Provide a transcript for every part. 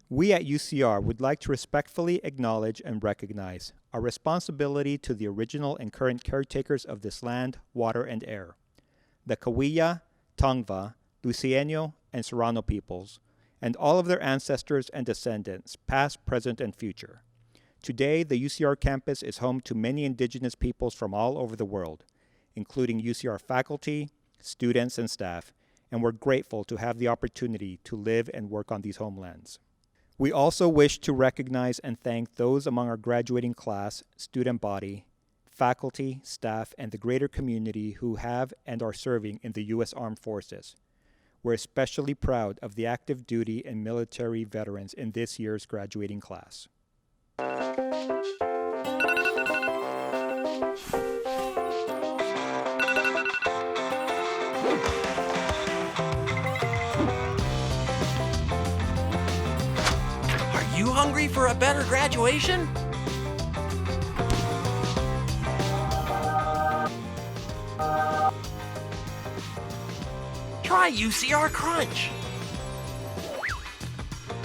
We at UCR would like to respectfully acknowledge and recognize our responsibility to the original and current caretakers of this land, water, and air, the Cahuilla, Tongva, Lucieno, and Serrano peoples, and all of their ancestors and descendants, past, present, and future. Today, the UCR campus is home to many indigenous peoples from all over the world, including UCR faculty, students, and staff, and we're grateful to have the opportunity to live and work on these homelands. We also wish to recognize and thank those among our graduating class, student body, faculty, staff, and the greater community who have and are serving in the U.S. Armed Forces. We're especially proud of the active duty and military veterans in this year's graduating class. You hungry for a better graduation? Try UCR Crunch.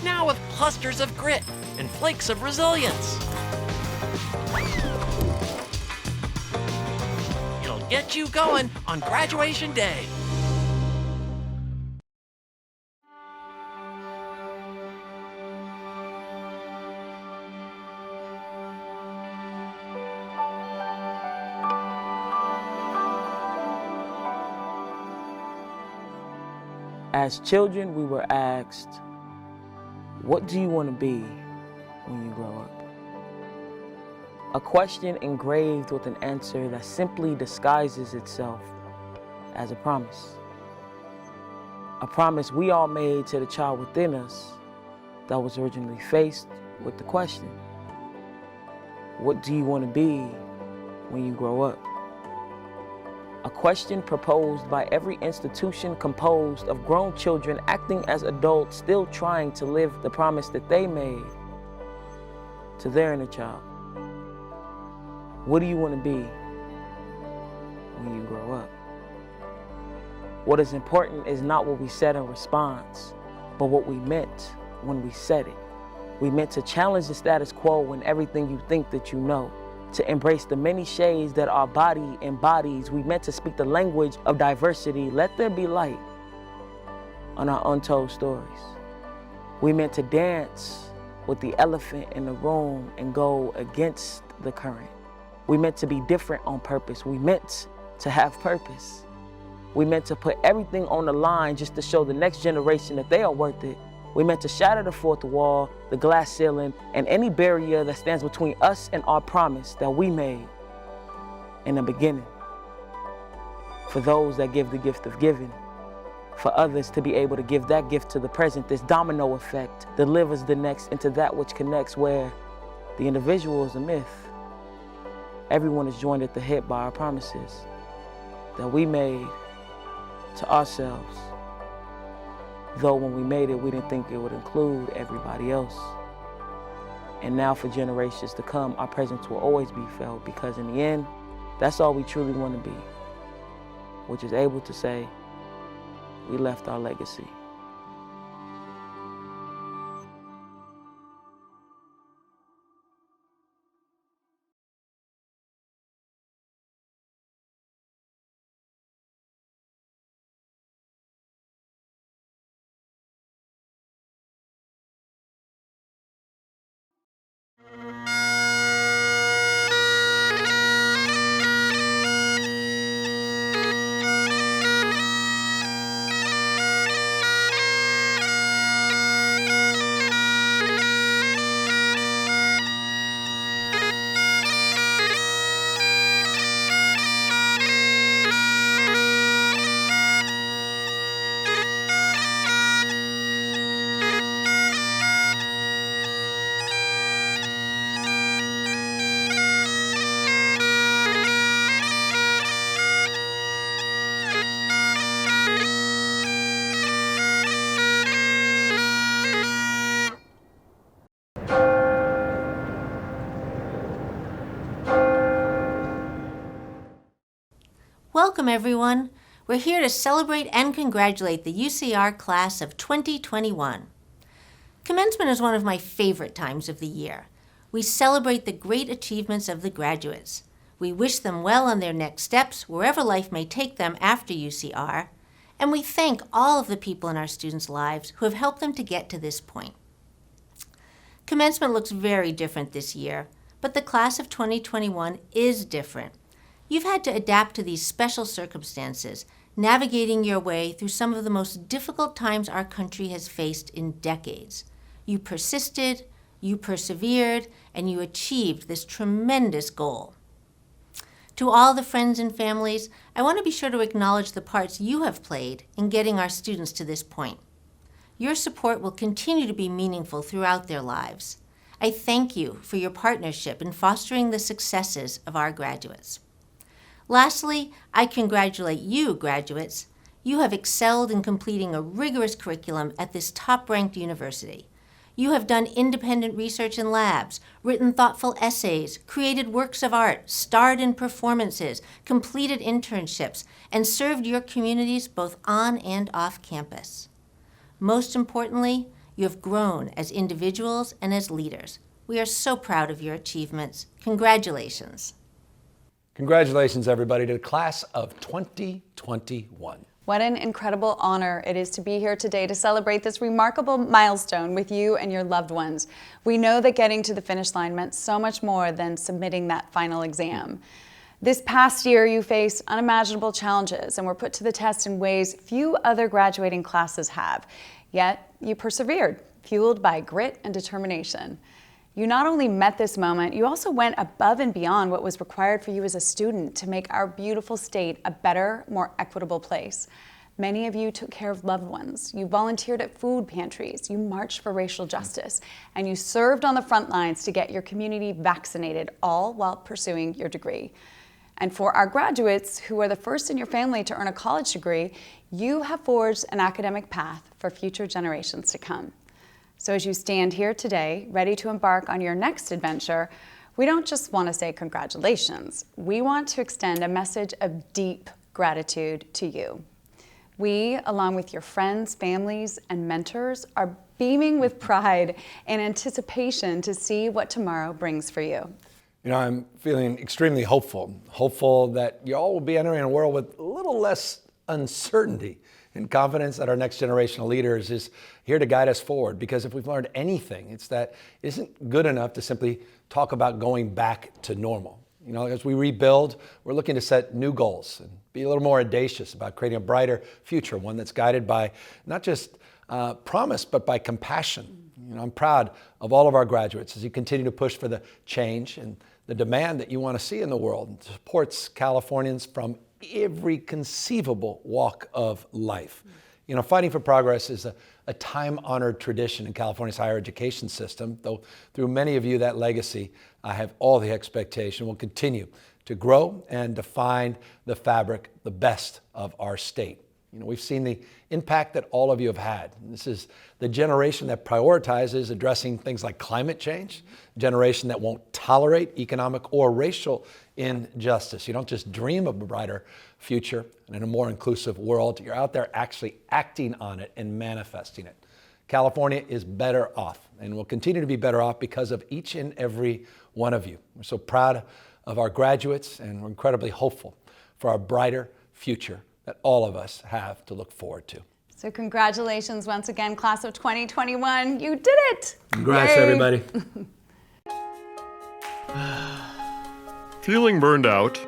Now with clusters of grit and flakes of resilience. It'll get you going on graduation day. As children, we were asked, what do you want to be when you grow up? A question engraved with an answer that simply disguises itself as a promise. A promise we all made to the child within us that was originally faced with the question, what do you want to be when you grow up? A question proposed by every institution composed of grown children acting as adults, still trying to live the promise that they made to their inner child. What do you want to be when you grow up? What is important is not what we said in response, but what we meant when we said it. We meant to challenge the status quo and everything you think that you know, to embrace the many shades that our body embodies. We meant to speak the language of diversity. Let there be light on our untold stories. We meant to dance with the elephant in the room and go against the current. We meant to be different on purpose. We meant to have purpose. We meant to put everything on the line just to show the next generation that they are worth it. We meant to shatter the fourth wall, the glass ceiling, and any barrier that stands between us and our promise that we made in the beginning. For those that give the gift of giving, for others to be able to give that gift to the present, this domino effect delivers the next into that which connects, where the individual is a myth. Everyone is joined at the hip by our promises that we made to ourselves. Though when we made it, we didn't think it would include everybody else. And now for generations to come, our presence will always be felt, because in the end, that's all we truly want to be, which is able to say, we left our legacy. Welcome, everyone. We're here to celebrate and congratulate the UCR class of 2021. Commencement is one of my favorite times of the year. We celebrate the great achievements of the graduates. We wish them well on their next steps, wherever life may take them after UCR, and we thank all of the people in our students' lives who have helped them to get to this point. Commencement looks very different this year, but the class of 2021 is different. You've had to adapt to these special circumstances, navigating your way through some of the most difficult times our country has faced in decades. You persisted, you persevered, and you achieved this tremendous goal. To all the friends and families, I want to be sure to acknowledge the parts you have played in getting our students to this point. Your support will continue to be meaningful throughout their lives. I thank you for your partnership in fostering the successes of our graduates. Lastly, I congratulate you, graduates. You have excelled in completing a rigorous curriculum at this top-ranked university. You have done independent research in labs, written thoughtful essays, created works of art, starred in performances, completed internships, and served your communities both on and off campus. Most importantly, you have grown as individuals and as leaders. We are so proud of your achievements. Congratulations. Congratulations, everybody, to the class of 2021. What an incredible honor it is to be here today to celebrate this remarkable milestone with you and your loved ones. We know that getting to the finish line meant so much more than submitting that final exam. This past year, you faced unimaginable challenges and were put to the test in ways few other graduating classes have. Yet, you persevered, fueled by grit and determination. You not only met this moment, you also went above and beyond what was required for you as a student to make our beautiful state a better, more equitable place. Many of you took care of loved ones. You volunteered at food pantries. You marched for racial justice. And you served on the front lines to get your community vaccinated, all while pursuing your degree. And for our graduates, who are the first in your family to earn a college degree, you have forged an academic path for future generations to come. So as you stand here today, ready to embark on your next adventure, we don't just want to say congratulations. We want to extend a message of deep gratitude to you. We, along with your friends, families, and mentors, are beaming with pride and anticipation to see what tomorrow brings for you. You know, I'm feeling extremely hopeful that you all will be entering a world with a little less uncertainty and confidence that our next generation of leaders is here to guide us forward. Because if we've learned anything, it's that it isn't good enough to simply talk about going back to normal. You know, as we rebuild, we're looking to set new goals and be a little more audacious about creating a brighter future, one that's guided by not just promise, but by compassion. You know, I'm proud of all of our graduates as you continue to push for the change and the demand that you want to see in the world, and supports Californians from every conceivable walk of life. You know, fighting for progress is a time-honored tradition in California's higher education system, though through many of you, that legacy, I have all the expectation will continue to grow and define the fabric, the best of our state. You know, we've seen the impact that all of you have had. This is the generation that prioritizes addressing things like climate change, generation that won't tolerate economic or racial injustice. You don't just dream of a brighter future and in a more inclusive world. You're out there actually acting on it and manifesting it. California is better off and will continue to be better off because of each and every one of you. We're so proud of our graduates, and we're incredibly hopeful for our brighter future that all of us have to look forward to. So congratulations once again, class of 2021. You did it! Congrats, Yay. everybody. Feeling burned out?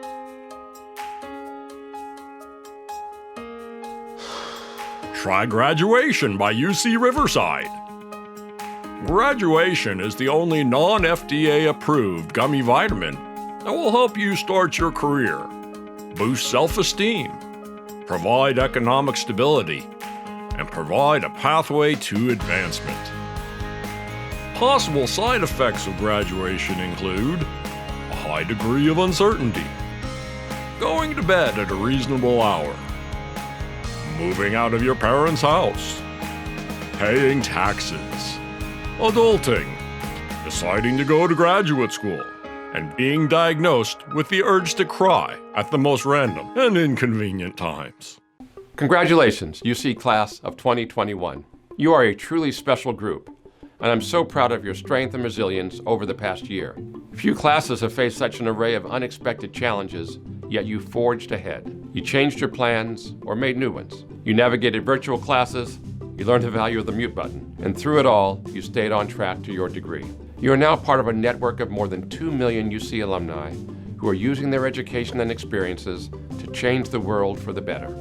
Try Graduation by UC Riverside. Graduation is the only non-FDA approved gummy vitamin that will help you start your career, boost self-esteem, provide economic stability, and provide a pathway to advancement. Possible side effects of graduation include a high degree of uncertainty, going to bed at a reasonable hour, moving out of your parents' house, paying taxes, adulting, deciding to go to graduate school, and being diagnosed with the urge to cry at the most random and inconvenient times. Congratulations, UC Class of 2021. You are a truly special group. and I'm so proud of your strength and resilience over the past year. Few classes have faced such an array of unexpected challenges, yet you forged ahead. You changed your plans or made new ones. You navigated virtual classes, you learned the value of the mute button, and through it all, you stayed on track to your degree. You are now part of a network of more than 2 million UC alumni who are using their education and experiences to change the world for the better.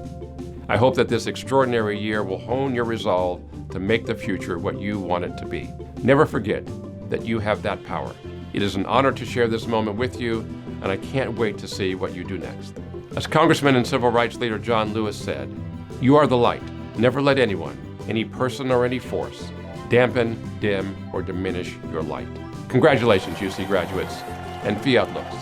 I hope that this extraordinary year will hone your resolve to make the future what you want it to be. Never forget that you have that power. It is an honor to share this moment with you, and I can't wait to see what you do next. As Congressman and Civil Rights Leader John Lewis said, "You are the light. Never let anyone, any person or any force, dampen, dim, or diminish your light." Congratulations, UC graduates, and fiat lux.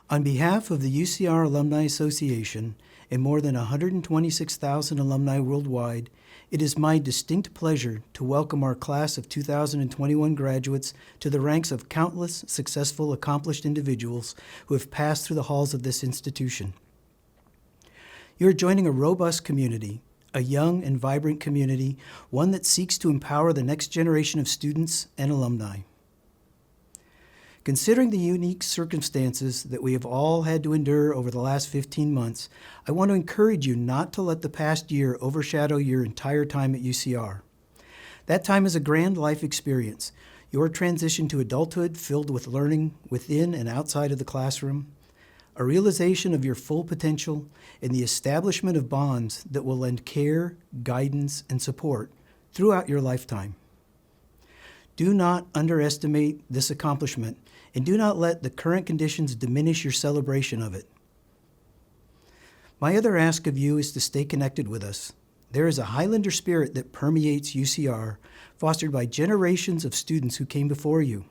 On behalf of the UCR Alumni Association and more than 126,000 alumni worldwide, it is my distinct pleasure to welcome our class of 2021 graduates to the ranks of countless successful, accomplished individuals who have passed through the halls of this institution. You're joining a robust community, a young and vibrant community, one that seeks to empower the next generation of students and alumni. Considering the unique circumstances that we have all had to endure over the last 15 months, I want to encourage you not to let the past year overshadow your entire time at UCR. That time is a grand life experience, your transition to adulthood filled with learning within and outside of the classroom, a realization of your full potential, and the establishment of bonds that will lend care, guidance, and support throughout your lifetime. Do not underestimate this accomplishment, and do not let the current conditions diminish your celebration of it. My other ask of you is to stay connected with us. There is a Highlander spirit that permeates UCR, fostered by generations of students who came before you.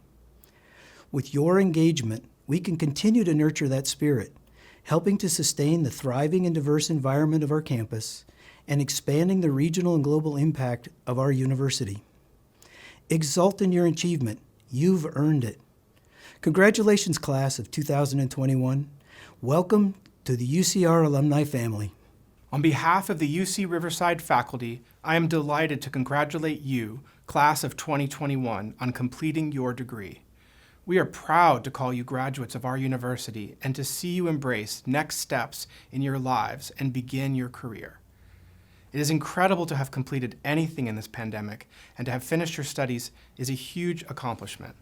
With your engagement, we can continue to nurture that spirit, helping to sustain the thriving and diverse environment of our campus and expanding the regional and global impact of our university. Exult in your achievement. You've earned it. Congratulations, class of 2021. Welcome to the UCR alumni family. On behalf of the UC Riverside faculty, I am delighted to congratulate you, class of 2021, on completing your degree. We are proud to call you graduates of our university and to see you embrace next steps in your lives and begin your career. It is incredible to have completed anything in this pandemic, and to have finished your studies is a huge accomplishment.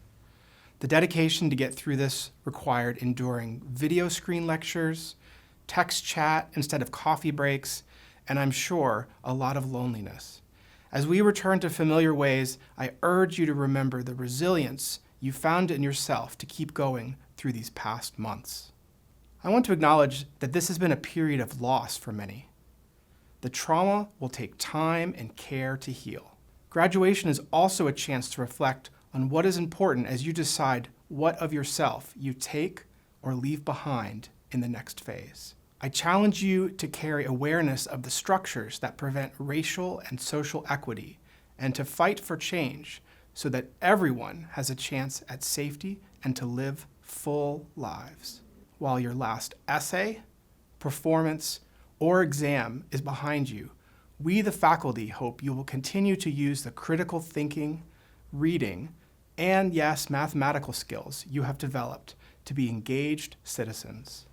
The dedication to get through this required enduring video screen lectures, text chat instead of coffee breaks, and I'm sure a lot of loneliness. As we return to familiar ways, I urge you to remember the resilience you found in yourself to keep going through these past months. I want to acknowledge that this has been a period of loss for many. The trauma will take time and care to heal. Graduation is also a chance to reflect on what is important as you decide what of yourself you take or leave behind in the next phase. I challenge you to carry awareness of the structures that prevent racial and social equity, and to fight for change so that everyone has a chance at safety and to live full lives. While your last essay, performance, or exam is behind you, we, the faculty, hope you will continue to use the critical thinking, reading, and yes, mathematical skills you have developed to be engaged citizens.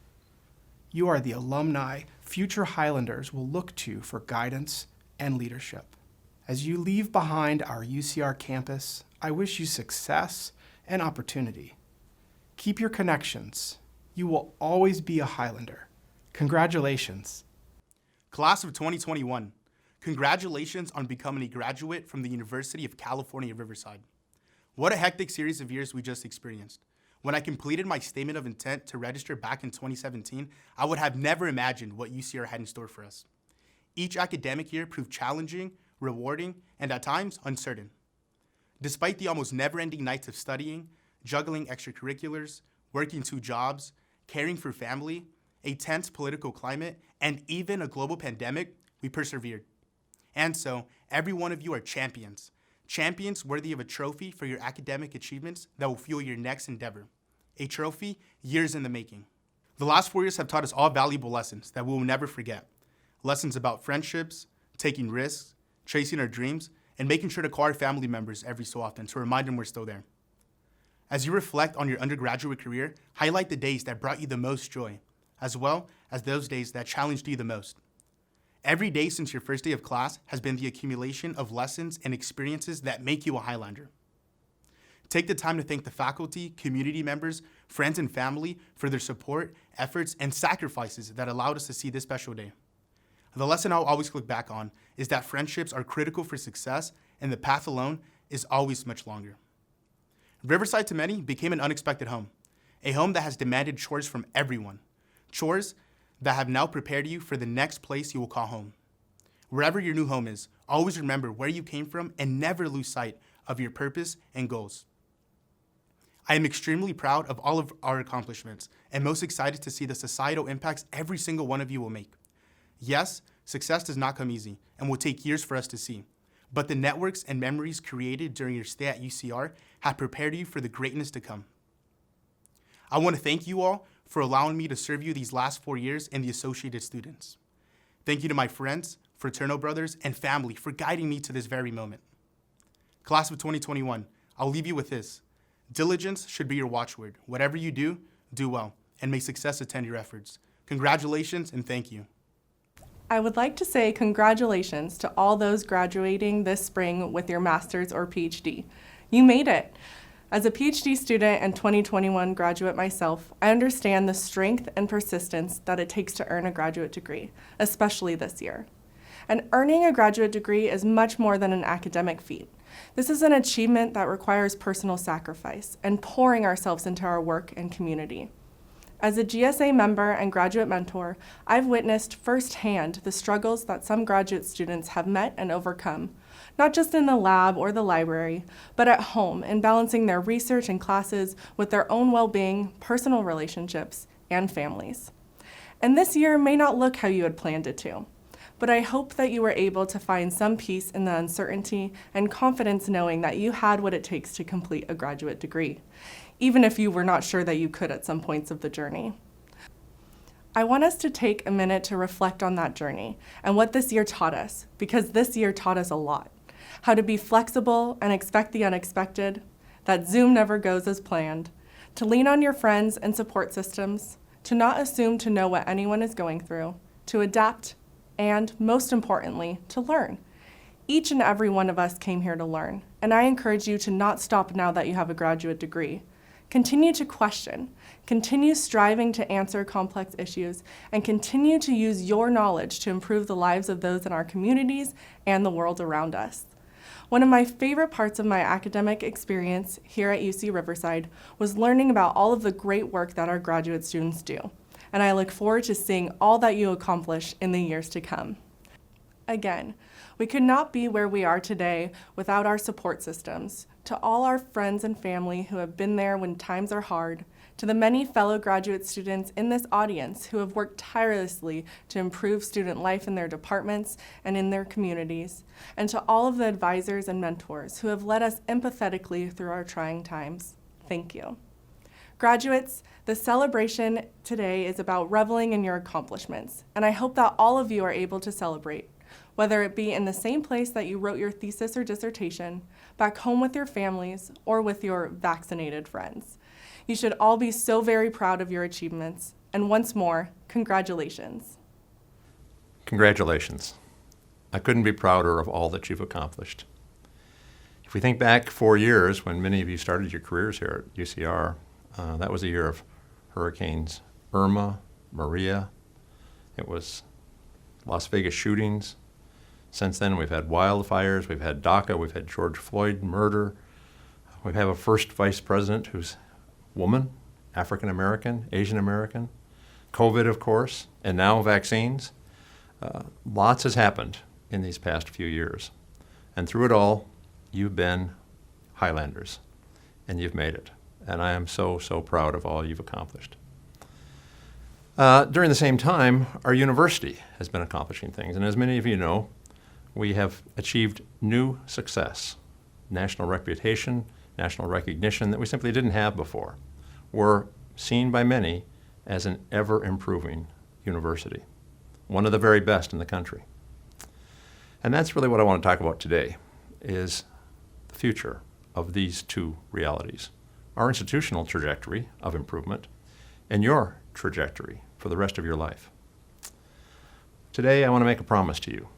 You are the alumni future Highlanders will look to for guidance and leadership. As you leave behind our UCR campus, I wish you success and opportunity. Keep your connections. You will always be a Highlander. Congratulations. Class of 2021, congratulations on becoming a graduate from the University of California, Riverside. What a hectic series of years we just experienced. When I completed my statement of intent to register back in 2017, I would have never imagined what UCR had in store for us. Each academic year proved challenging, rewarding, and at times uncertain. Despite the almost never-ending nights of studying, juggling extracurriculars, working 2 jobs, caring for family, a tense political climate, and even a global pandemic, we persevered. And so, every one of you are champions. Champions worthy of a trophy for your academic achievements that will fuel your next endeavor. A trophy years in the making. The last 4 years have taught us all valuable lessons that we will never forget. Lessons about friendships, taking risks, chasing our dreams, and making sure to call our family members every so often to remind them we're still there. As you reflect on your undergraduate career, highlight the days that brought you the most joy, as well as those days that challenged you the most. Every day since your first day of class has been the accumulation of lessons and experiences that make you a Highlander. Take the time to thank the faculty, community members, friends, and family for their support, efforts, and sacrifices that allowed us to see this special day. The lesson I'll always look back on is that friendships are critical for success, and the path alone is always much longer. Riverside to many became an unexpected home, a home that has demanded chores from everyone, chores that have now prepared you for the next place you will call home. Wherever your new home is, always remember where you came from and never lose sight of your purpose and goals. I am extremely proud of all of our accomplishments and most excited to see the societal impacts every single one of you will make. Yes, success does not come easy and will take years for us to see, but the networks and memories created during your stay at UCR have prepared you for the greatness to come. I want to thank you all for allowing me to serve you these last 4 years and the associated students. Thank you to my friends, fraternal brothers, and family for guiding me to this very moment. Class of 2021, I'll leave you with this. Diligence should be your watchword. Whatever you do, do well, and may success attend your efforts. Congratulations and thank you. I would like to say congratulations to all those graduating this spring with your master's or PhD. You made it. As a PhD student and 2021 graduate myself, I understand the strength and persistence that it takes to earn a graduate degree, especially this year. And earning a graduate degree is much more than an academic feat. This is an achievement that requires personal sacrifice and pouring ourselves into our work and community. As a GSA member and graduate mentor, I've witnessed firsthand the struggles that some graduate students have met and overcome, not just in the lab or the library, but at home in balancing their research and classes with their own well-being, personal relationships, and families. And this year may not look how you had planned it to, but I hope that you were able to find some peace in the uncertainty and confidence knowing that you had what it takes to complete a graduate degree, even if you were not sure that you could at some points of the journey. I want us to take a minute to reflect on that journey and what this year taught us, because this year taught us a lot. How to be flexible and expect the unexpected, that Zoom never goes as planned, to lean on your friends and support systems, to not assume to know what anyone is going through, to adapt, and most importantly, to learn. Each and every one of us came here to learn, and I encourage you to not stop now that you have a graduate degree. Continue to question, continue striving to answer complex issues, and continue to use your knowledge to improve the lives of those in our communities and the world around us. One of my favorite parts of my academic experience here at UC Riverside was learning about all of the great work that our graduate students do, and I look forward to seeing all that you accomplish in the years to come. Again, we could not be where we are today without our support systems. To all our friends and family who have been there when times are hard, to the many fellow graduate students in this audience who have worked tirelessly to improve student life in their departments and in their communities, and to all of the advisors and mentors who have led us empathetically through our trying times, thank you. Graduates, the celebration today is about reveling in your accomplishments, and I hope that all of you are able to celebrate, whether it be in the same place that you wrote your thesis or dissertation, back home with your families, or with your vaccinated friends. You should all be so very proud of your achievements, and once more, congratulations. Congratulations. I couldn't be prouder of all that you've accomplished. If we think back 4 years when many of you started your careers here at UCR, that was a year of hurricanes Irma, Maria. It was Las Vegas shootings. Since then, we've had wildfires, we've had DACA, we've had George Floyd murder. We have a first vice president who's woman, African American, Asian American, COVID, of course, and now vaccines. Lots has happened in these past few years. And through it all, you've been Highlanders, and you've made it. And I am so, so proud of all you've accomplished. During the same time, our university has been accomplishing things. And as many of you know, we have achieved new success, national reputation, national recognition that we simply didn't have before. We're seen by many as an ever-improving university, one of the very best in the country. And that's really what I want to talk about today, is the future of these two realities. Our institutional trajectory of improvement and your trajectory for the rest of your life. Today, I want to make a promise to you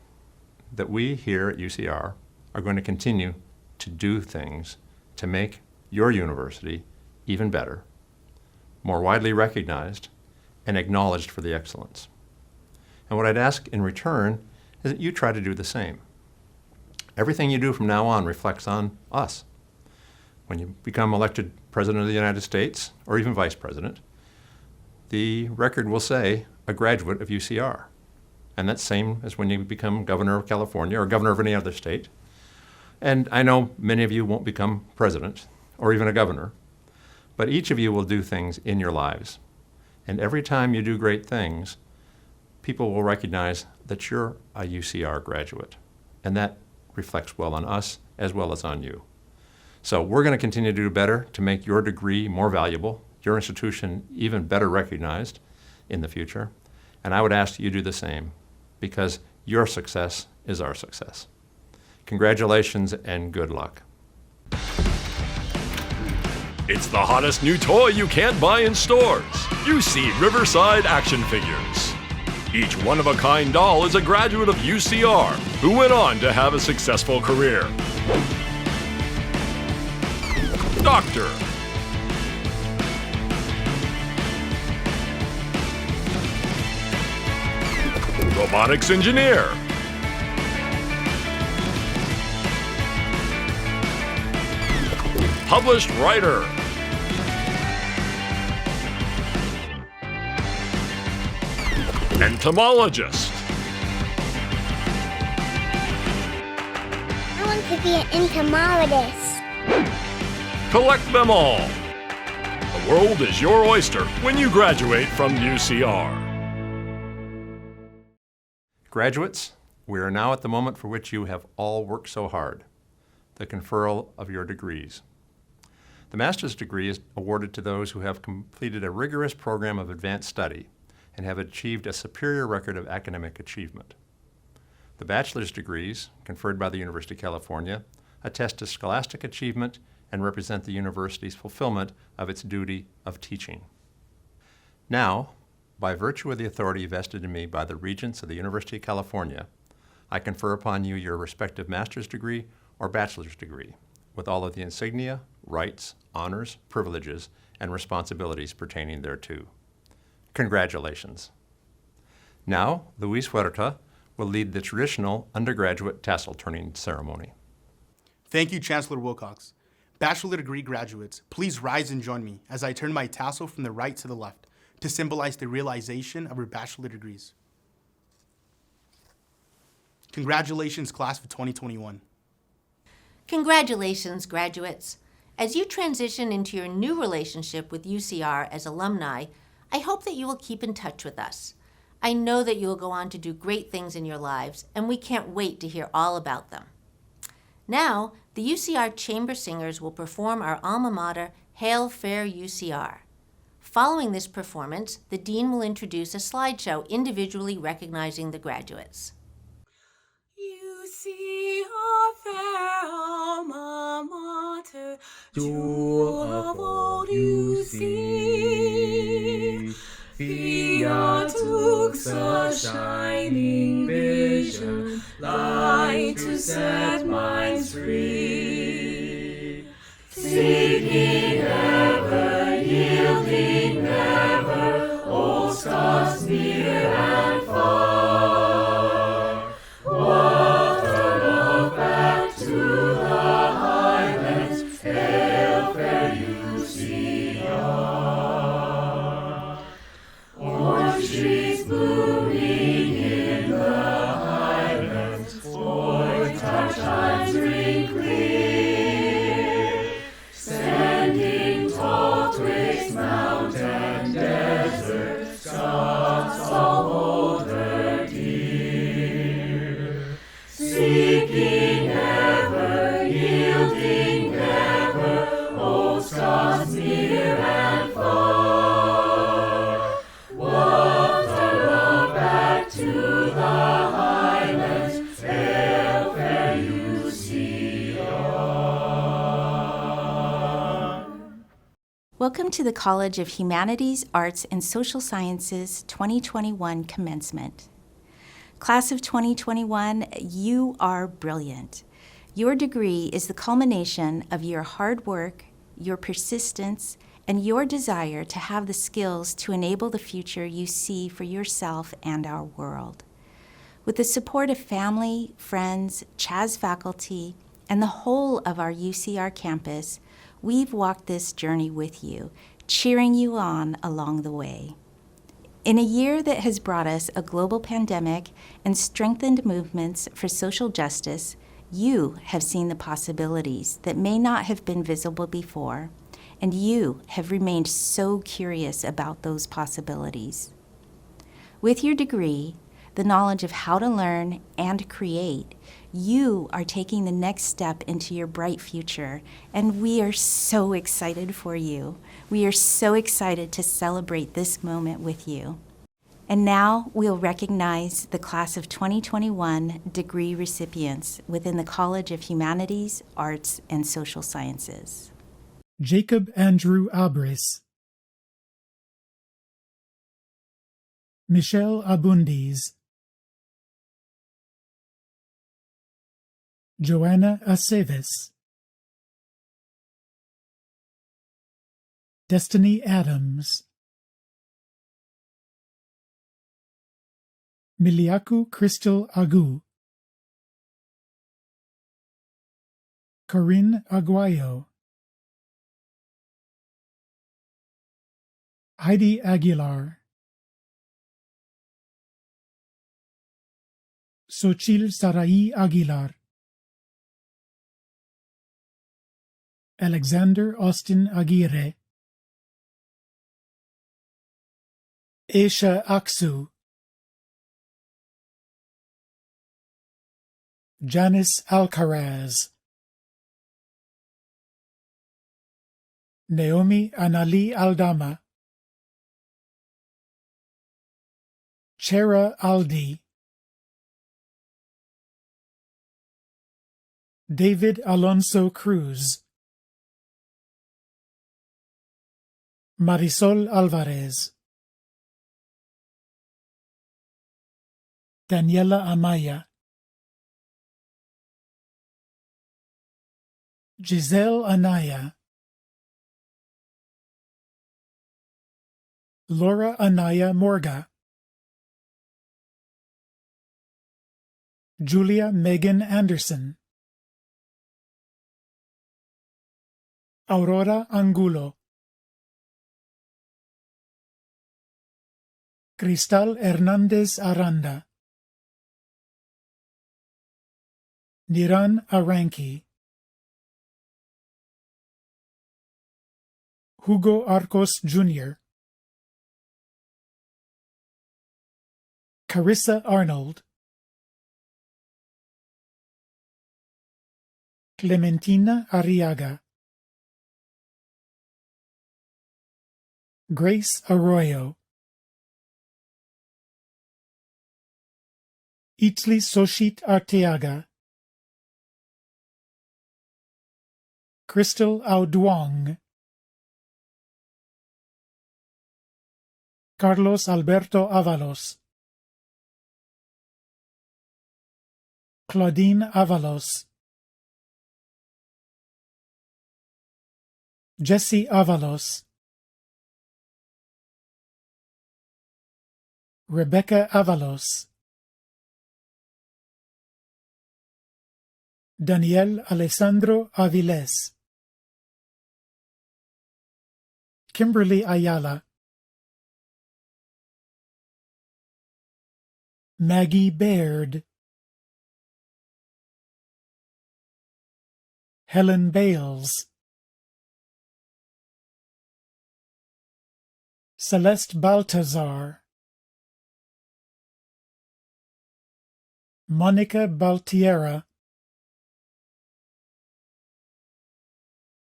that we here at UCR are going to continue to do things to make your university even better, more widely recognized, and acknowledged for the excellence. And what I'd ask in return is that you try to do the same. Everything you do from now on reflects on us. When you become elected President of the United States, or even Vice President, the record will say a graduate of UCR. And that's same as when you become Governor of California or Governor of any other state. And I know many of you won't become President or even a Governor, but each of you will do things in your lives. And every time you do great things, people will recognize that you're a UCR graduate. And that reflects well on us as well as on you. So we're going to continue to do better to make your degree more valuable, your institution even better recognized in the future. And I would ask you to do the same, because your success is our success. Congratulations and good luck. It's the hottest new toy you can't buy in stores. UC Riverside action figures. Each one-of-a-kind doll is a graduate of UCR who went on to have a successful career. Doctor. Robotics engineer. Published writer. Entomologist. I want to be an entomologist. Collect them all. The world is your oyster when you graduate from UCR. Graduates, we are now at the moment for which you have all worked so hard, the conferral of your degrees. The master's degree is awarded to those who have completed a rigorous program of advanced study and have achieved a superior record of academic achievement. The bachelor's degrees, conferred by the University of California, attest to scholastic achievement and represent the university's fulfillment of its duty of teaching. Now, by virtue of the authority vested in me by the Regents of the University of California, I confer upon you your respective master's degree or bachelor's degree, with all of the insignia, rights, honors, privileges, and responsibilities pertaining thereto. Congratulations. Now, Luis Huerta will lead the traditional undergraduate tassel turning ceremony. Thank you, Chancellor Wilcox. Bachelor degree graduates, please rise and join me as I turn my tassel from the right to the left to symbolize the realization of your bachelor degrees. Congratulations, class of 2021. Congratulations, graduates. As you transition into your new relationship with UCR as alumni, I hope that you will keep in touch with us. I know that you will go on to do great things in your lives, and we can't wait to hear all about them. Now, the UCR Chamber Singers will perform our alma mater, Hail Fair UCR. Following this performance, the Dean will introduce a slideshow individually recognizing the graduates. UCR fair alma mater, jewel of old UC. Fiat lux a shining vision, light to set minds free. Seeking ever, yielding never, all stars near and far. Water love back to the highlands, hail fair UCR. Orange trees blooming in the highlands, void touch times ring clear. Welcome to the College of Humanities, Arts, and Social Sciences 2021 Commencement. Class of 2021, you are brilliant. Your degree is the culmination of your hard work, your persistence, and your desire to have the skills to enable the future you see for yourself and our world. With the support of family, friends, Chaz faculty, and the whole of our UCR campus, we've walked this journey with you, cheering you on along the way. In a year that has brought us a global pandemic and strengthened movements for social justice, you have seen the possibilities that may not have been visible before, and you have remained so curious about those possibilities. With your degree, the knowledge of how to learn and create, you are taking the next step into your bright future, and we are so excited for you. We are so excited to celebrate this moment with you. And now we'll recognize the class of 2021 degree recipients within the College of Humanities, Arts, and Social Sciences. Jacob Andrew Abris, Michelle Abundis, Joanna Aceves, Destiny Adams, Miliaku Crystal Agu, Corinne Aguayo, Heidi Aguilar, Xochil Sarai Aguilar, Alexander Austin Aguirre, Aisha Aksu, Janice Alcaraz, Naomi Anali Aldama, Chera Aldi, David Alonso Cruz, Marisol Alvarez, Daniela Amaya, Giselle Anaya, Laura Anaya Morga, Julia Megan Anderson, Aurora Angulo, Cristal Hernandez Aranda, Niran Aranki, Hugo Arcos Jr., Carissa Arnold, Clementina Arriaga, Grace Arroyo, Itzli Soshit Arteaga, Crystal Auduong, Carlos Alberto Avalos, Claudine Avalos, Jesse Avalos, Rebecca Avalos, Daniel Alessandro Aviles, Kimberly Ayala, Maggie Baird, Helen Bales, Celeste Baltazar, Monica Baltiera,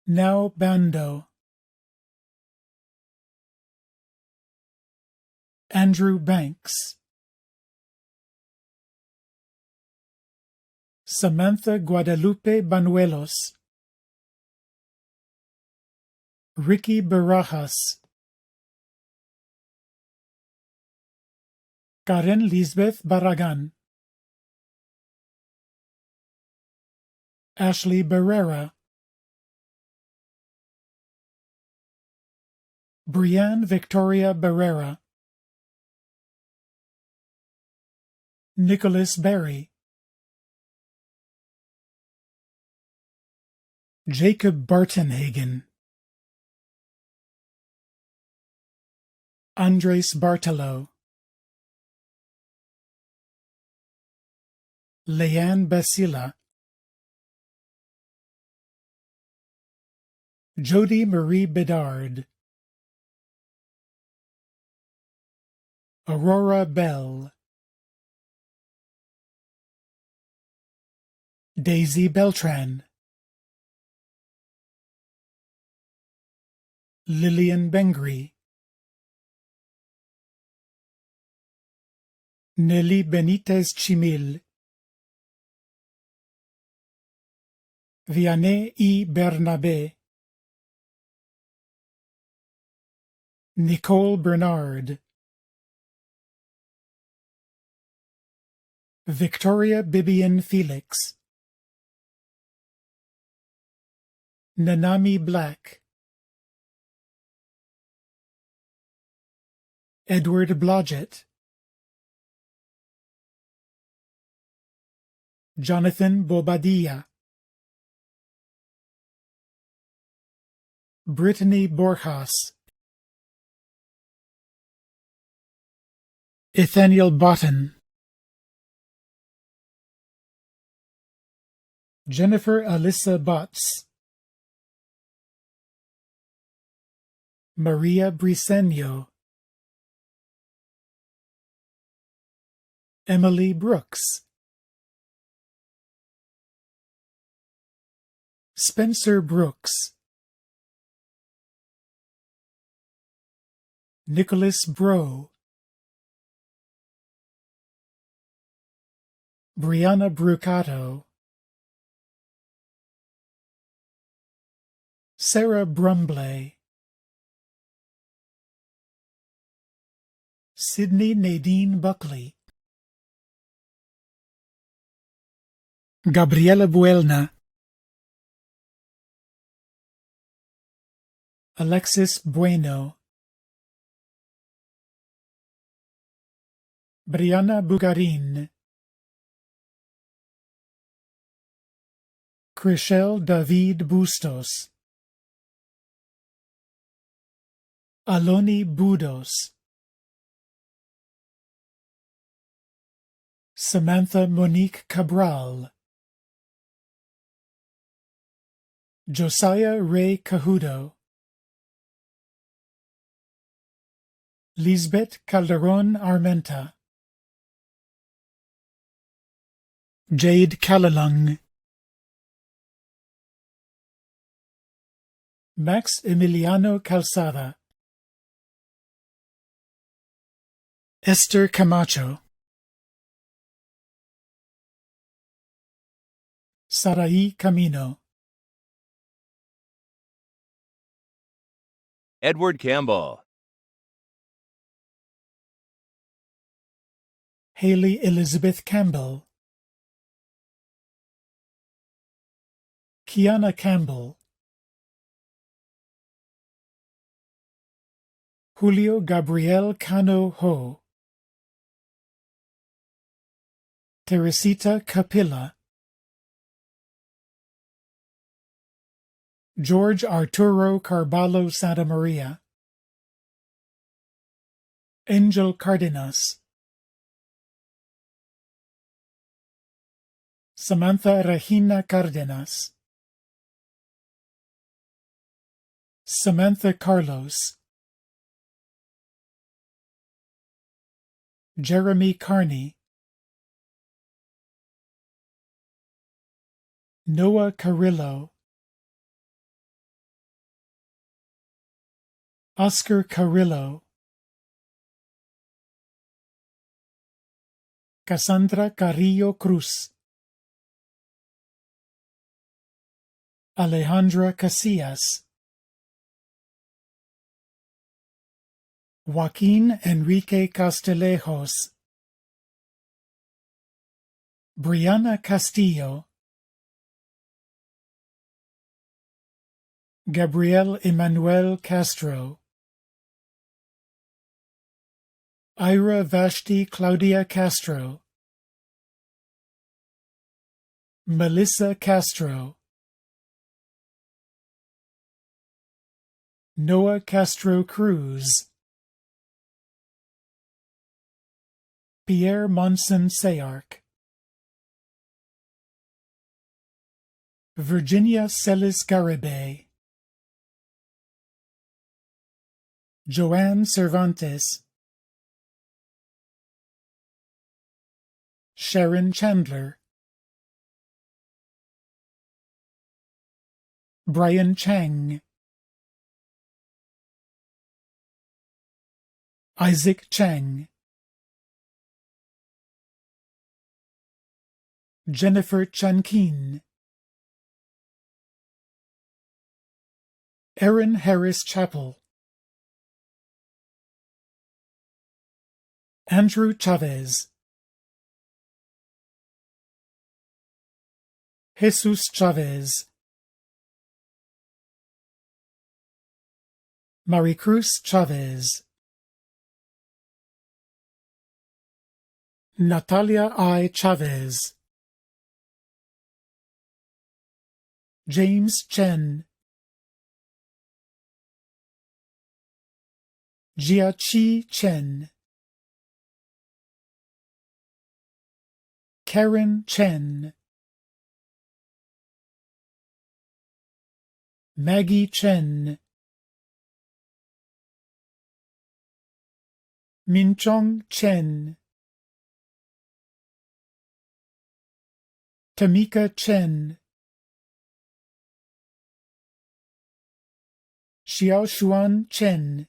Now Bando, Andrew Banks, Samantha Guadalupe Banuelos, Ricky Barajas, Karen Lisbeth Barragan, Ashley Barrera, Brianne Victoria Barrera, Nicholas Berry, Jacob Bartenhagen, Andres Bartolo, Leanne Basila, Jody Marie Bedard, Aurora Bell, Daisy Beltran, Lillian Bengry, Nelly Benitez Chimil, Vianney E. Bernabe, Nicole Bernard, Victoria Bibian Felix, Nanami Black, Edward Blodgett, Jonathan Bobadilla, Brittany Borjas, Ethaniel Botten, Jennifer Alyssa Botts, Maria Briceño, Emily Brooks, Spencer Brooks, Nicholas Bro, Brianna Brucato, Sarah Brumbley, Sydney Nadine Buckley, Gabriela Buelna, Alexis Bueno, Brianna Bugarin, Chriselle David Bustos, Aloni Budos, Samantha Monique Cabral, Josiah Ray Cahudo, Lisbeth Calderon Armenta, Jade Callalung, Max Emiliano Calzada, Esther Camacho, Sarai Camino, Edward Campbell, Haley Elizabeth Campbell, Kiana Campbell, Julio Gabriel Cano Ho, Teresita Capilla, George Arturo Carballo Santa Maria, Angel Cardenas, Samantha Regina Cardenas, Samantha Carlos, Jeremy Carney, Noah Carrillo, Oscar Carrillo, Cassandra Carrillo Cruz, Alejandra Casillas, Joaquin Enrique Castillejos, Brianna Castillo, Gabriel Emmanuel Castro, Ira Vashti Claudia Castro, Melissa Castro, Noah Castro Cruz, Pierre Monson Sayark, Virginia Celis Garibay, Joanne Cervantes, Sharon Chandler, Brian Chang, Isaac Chang, Jennifer Chankin, Erin Harris Chappell, Andrew Chavez, Jesus Chavez, Maricruz Chavez, Natalia I. Chavez, James Chen, Jiaqi Chen, Karen Chen, Maggie Chen, Minchong Chen, Tamika Chen, Xiaoshuan Chen,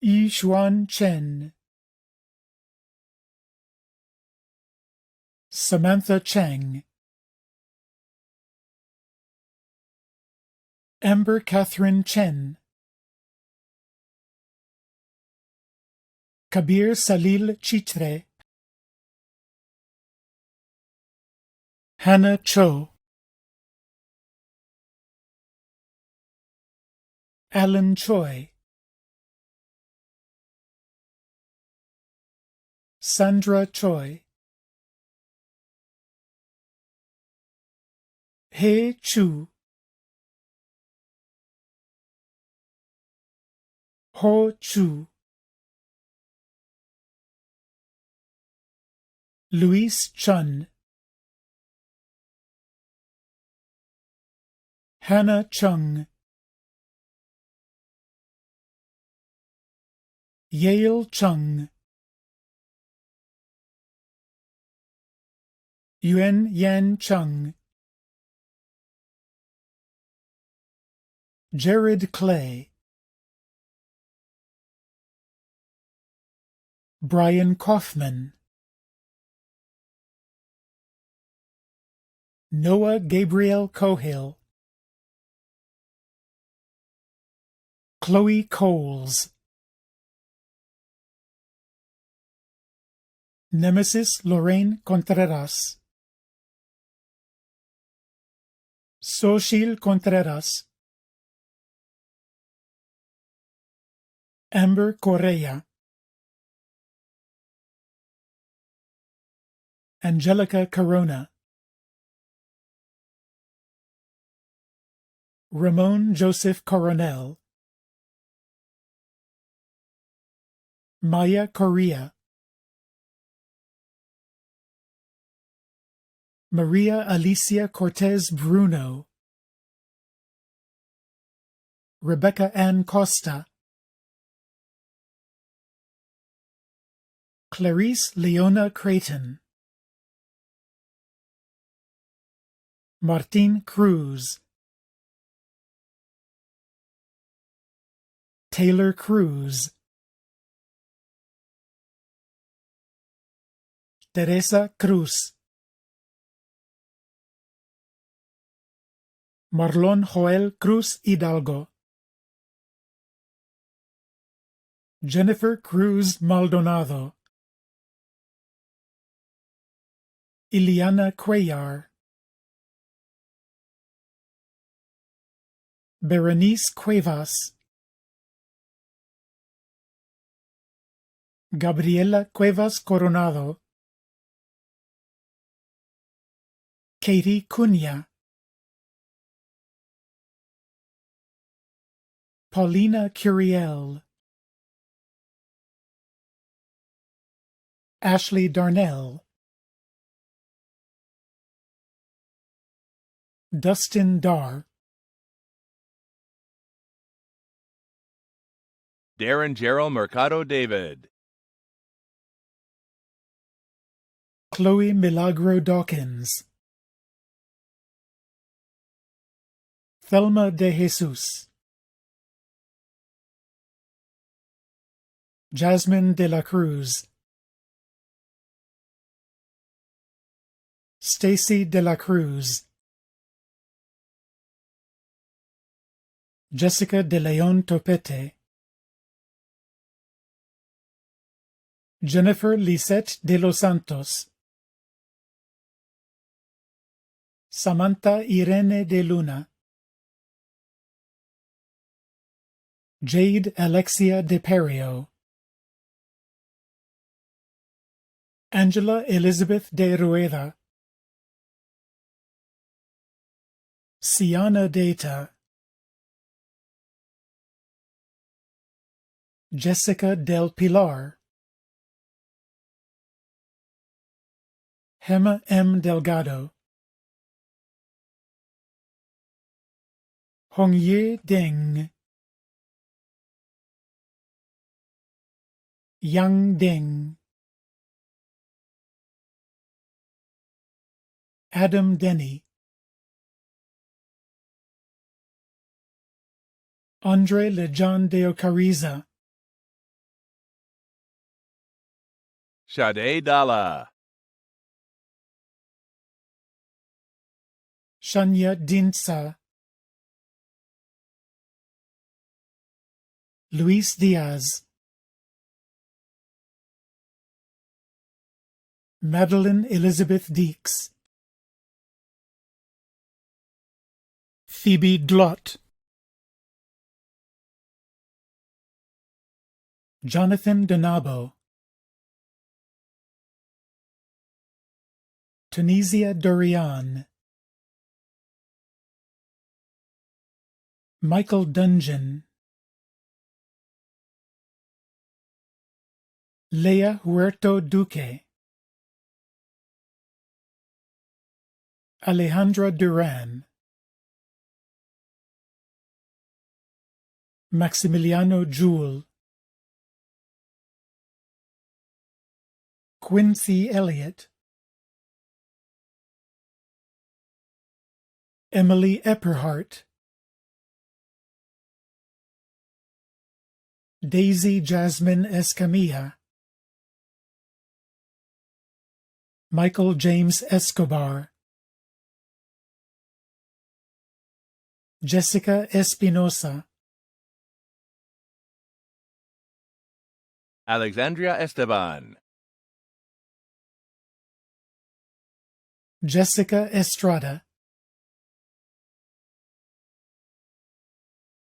Yishuan Chen, Samantha Chang, Amber Catherine Chen, Kabir Salil Chitre, Hannah Cho, Alan Choi, Sandra Choi, He Chu, Ho Chu, Luis Chun, Hannah Chung, Yale Chung, Yuan Yan Chung, Jared Clay, Brian Kaufman, Noah Gabriel Cohill, Chloe Coles, Nemesis Lorraine Contreras, Soshil Contreras, Amber Correa, Angelica Corona, Ramon Joseph Coronel, Maya Correa, Maria Alicia Cortez Bruno, Rebecca Ann Costa, Clarice Leona Creighton, Martin Cruz, Taylor Cruz, Teresa Cruz, Marlon Joel Cruz Hidalgo, Jennifer Cruz Maldonado, Ileana Cuellar, Berenice Cuevas, Gabriela Cuevas Coronado, Katie Cunha, Paulina Curiel, Ashley Darnell, Dustin Dar, Darren Gerald Mercado David, Chloe Milagro Dawkins, Thelma de Jesus, Jasmine de la Cruz, Stacy de la Cruz, Jessica de Leon Topete, Jennifer Lisette de los Santos, Samantha Irene de Luna, Jade Alexia de Perio, Angela Elizabeth de Rueda, Siana Data, Jessica del Pilar, Gemma M. Delgado, Hongye Deng, Yang Deng, Adam Denny, Andre Lejon de Ocariza, Sade Dalla, Shanya Dinsa, Luis Diaz, Madeline Elizabeth Deeks, Phoebe Dlott, Jonathan Donabo, Tunisia Dorian, Michael Dungeon, Leia Huerto Duque, Alejandra Duran, Maximiliano Jewell, Quincy Elliott, Emily Epperhart, Daisy Jasmine Escamilla, Michael James Escobar, Jessica Espinosa, Alexandria Esteban, Jessica Estrada,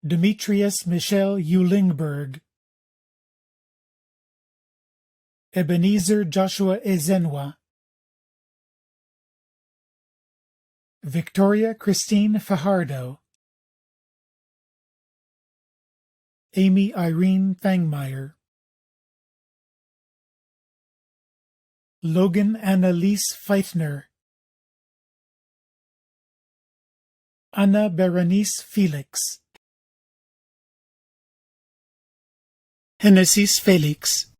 Demetrius Michel Eulingberg, Ebenezer Joshua Ezenwa, Victoria Christine Fajardo, Amy Irene Thangmeyer, Logan Annalise Feithner, Anna Berenice Felix, Genesis Felix,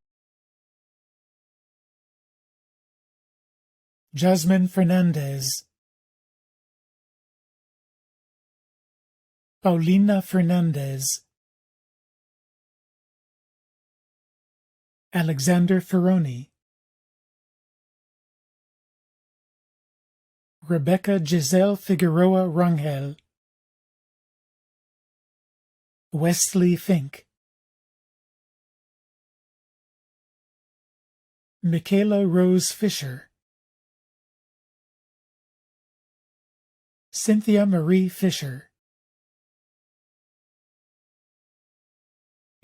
Jasmine Fernandez, Paulina Fernandez, Alexander Ferroni, Rebecca Giselle Figueroa Rangel, Wesley Fink, Michaela Rose Fisher, Cynthia Marie Fisher,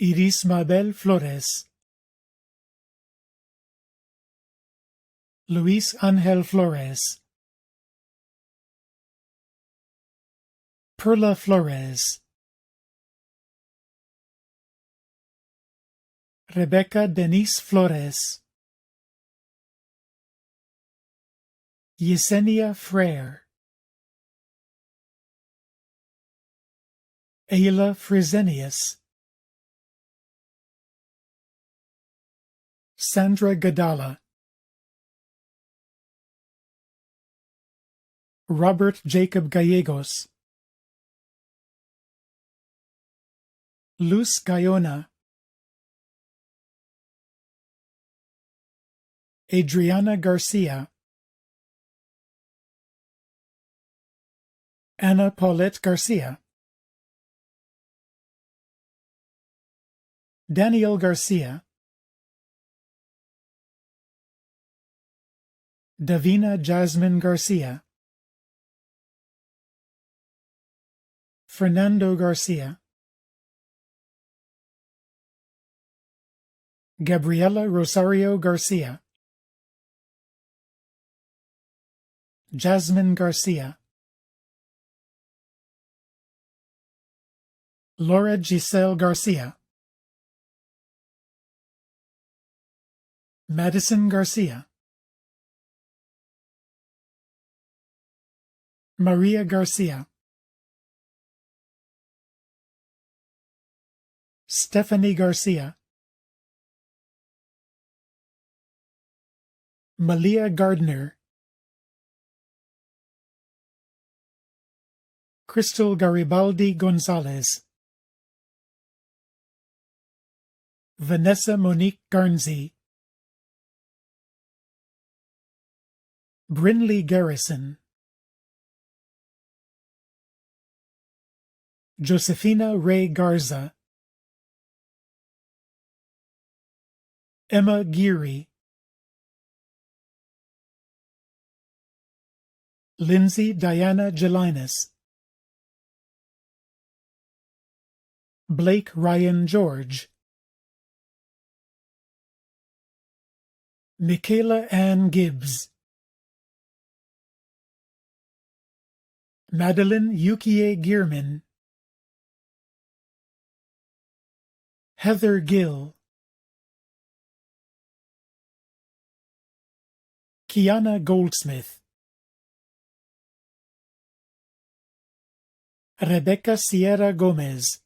Iris Mabel Flores, Luis Angel Flores, Perla Flores, Rebecca Denise Flores, Yesenia Frere, Ayla Fresenius, Sandra Gadala, Robert Jacob Gallegos, Luz Gayona, Adriana Garcia, Ana Paulette Garcia, Daniel Garcia, Davina Jasmine Garcia, Fernando Garcia, Gabriela Rosario Garcia, Jasmine Garcia, Laura Giselle Garcia, Madison Garcia, Maria Garcia, Stephanie Garcia, Malia Gardner, Crystal Garibaldi Gonzalez, Vanessa Monique Garnsey, Brinley Garrison, Josefina Ray Garza, Emma Geary, Lindsay Diana Gelinas, Blake Ryan George, Michaela Ann Gibbs, Madeline Yukie Gierman, Heather Gill, Kiana Goldsmith, Rebecca Sierra Gomez,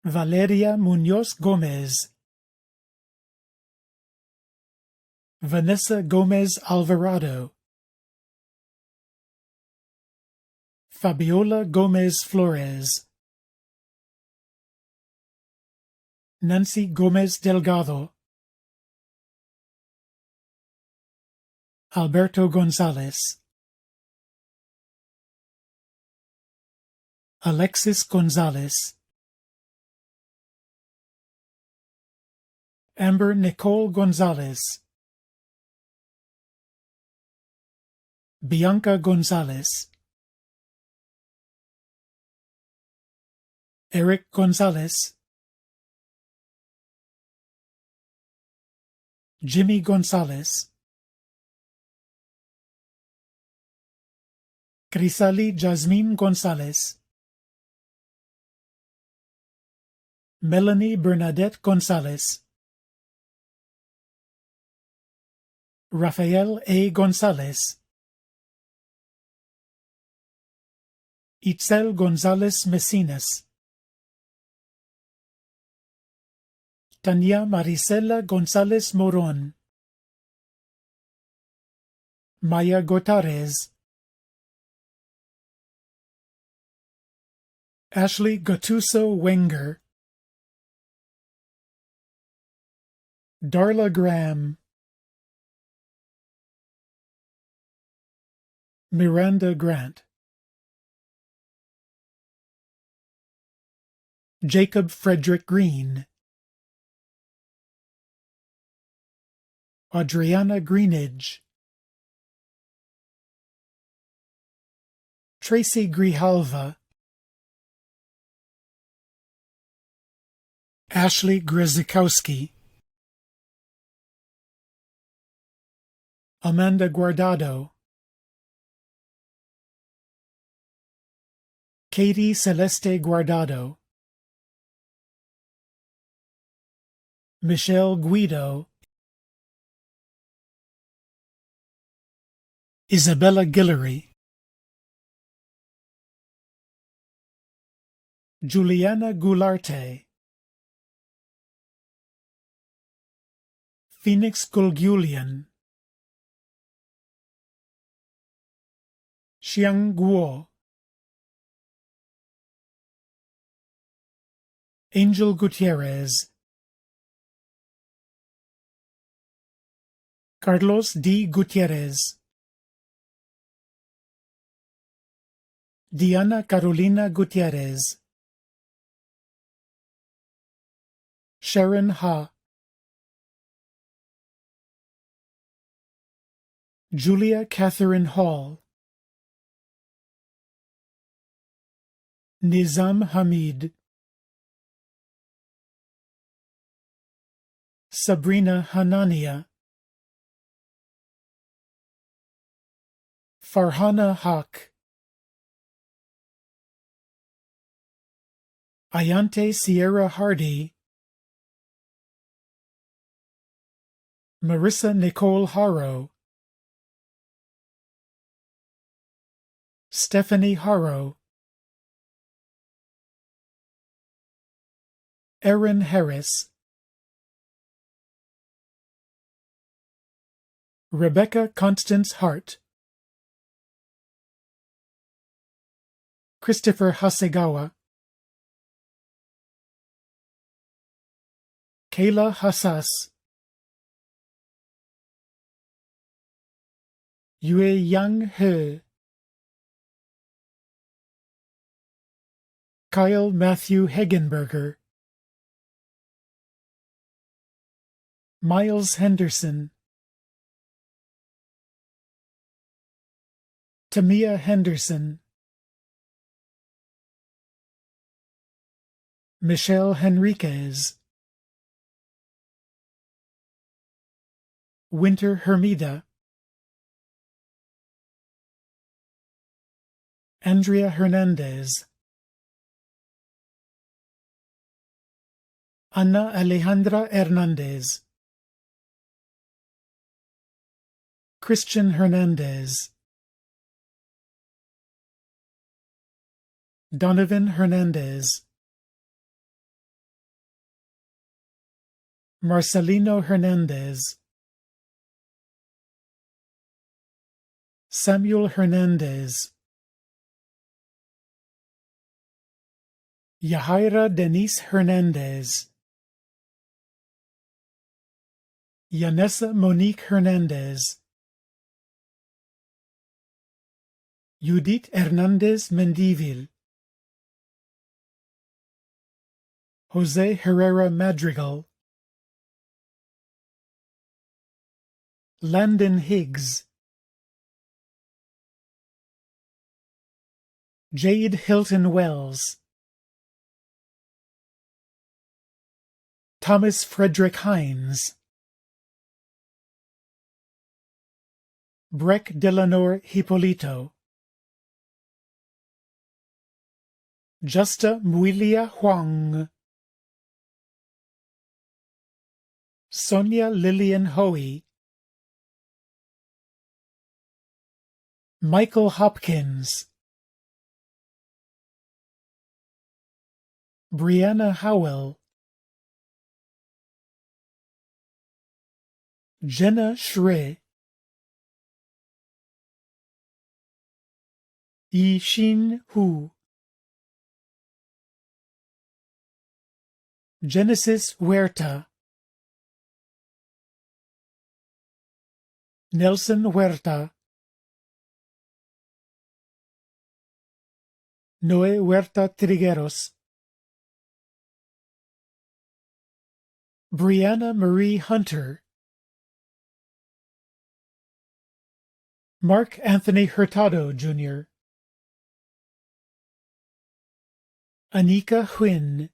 Valeria Munoz Gomez, Vanessa Gomez Alvarado, Fabiola Gomez Flores, Nancy Gomez Delgado, Alberto Gonzalez, Alexis Gonzalez, Amber Nicole Gonzalez, Bianca Gonzalez, Eric Gonzalez, Jimmy Gonzalez, Crisali Jasmine Gonzalez, Melanie Bernadette Gonzalez, Rafael A. Gonzalez, Itzel Gonzalez Mesinas, Tania Marisela Gonzalez Moron, Maya Gotarez, Ashley Gattuso Wenger, Darla Graham, Miranda Grant, Jacob Frederick Green, Adriana Greenidge, Tracy Grijalva, Ashley Grzykowski, Amanda Guardado, Katie Celeste Guardado, Michelle Guido, Isabella Guillory, Juliana Goularte, Phoenix Gulgulian, Xiang Guo, Angel Gutierrez, Carlos D. Gutierrez, Diana Carolina Gutierrez, Sharon Ha, Julia Catherine Hall, Nizam Hamid, Sabrina Hanania, Farhana Haq, Ayante Sierra Hardy, Marissa Nicole Haro, Stephanie Haro, Erin Harris, Rebecca Constance Hart, Christopher Hasegawa, Kayla Hassas, Yue Yang He, Kyle Matthew Hegenberger, Miles Henderson, Tamia Henderson, Michelle Henriquez, Winter Hermida, Andrea Hernandez, Ana Alejandra Hernandez, Christian Hernandez, Donovan Hernandez, Marcelino Hernandez, Samuel Hernandez, Yahaira Denise Hernandez, Yanessa Monique Hernandez, Judith Hernandez Mendivil, Jose Herrera Madrigal, Landon Higgs, Jade Hilton Wells, Thomas Frederick Hines, Breck Delanor Hippolito, Justa Muilia Huang, Sonia Lillian Hoey, Michael Hopkins, Brianna Howell, Jenna Shre, Yi Xin Hu, Genesis Huerta, Nelson Huerta, Noé Huerta Trigueros, Brianna Marie Hunter, Mark Anthony Hurtado, Jr. Anika Huyn,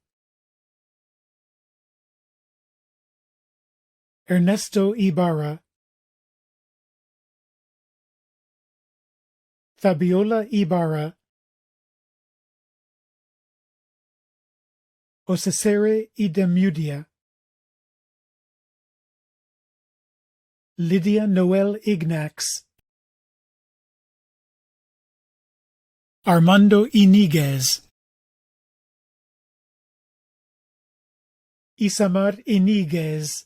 Ernesto Ibarra, Fabiola Ibarra, Osesere Idemudia, Lydia Noel Ignax, Armando Iniguez, Isamar Iniguez,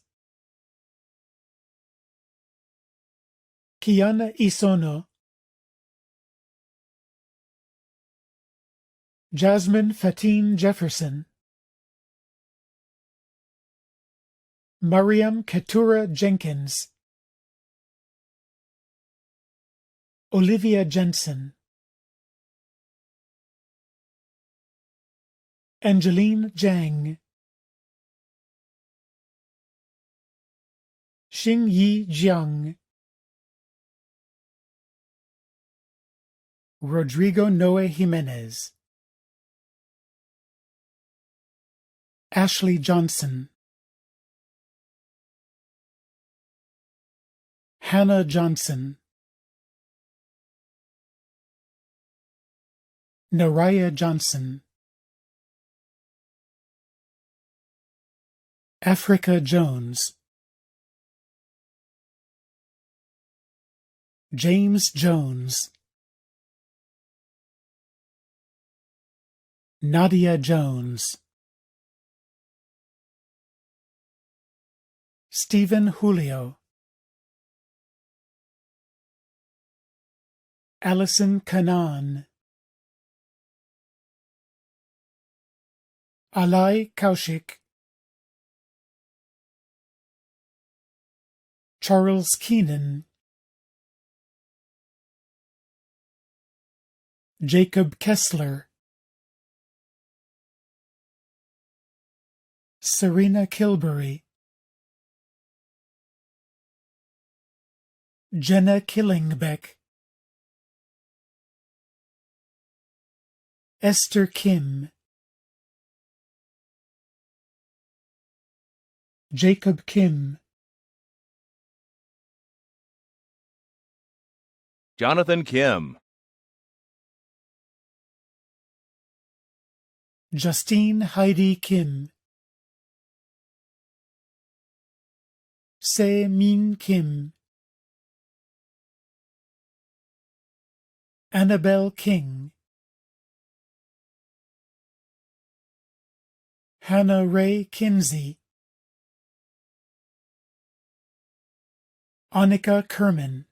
Kiana Isono, Jasmine Fatine Jefferson, Mariam Ketura Jenkins, Olivia Jensen, Angeline Jang, Xingyi Jiang, Rodrigo Noe Jimenez, Ashley Johnson, Hannah Johnson, Naraya Johnson, Africa Jones, James Jones, Nadia Jones, Stephen Julio, Allison Kanan, Alai Kaushik, Charles Keenan, Jacob Kessler, Serena Kilbury, Jenna Killingbeck, Esther Kim, Jacob Kim, Jonathan Kim, Justine Heidi Kim, Se Min Kim, Annabelle King, Hannah Ray Kinsey, Annika Kerman,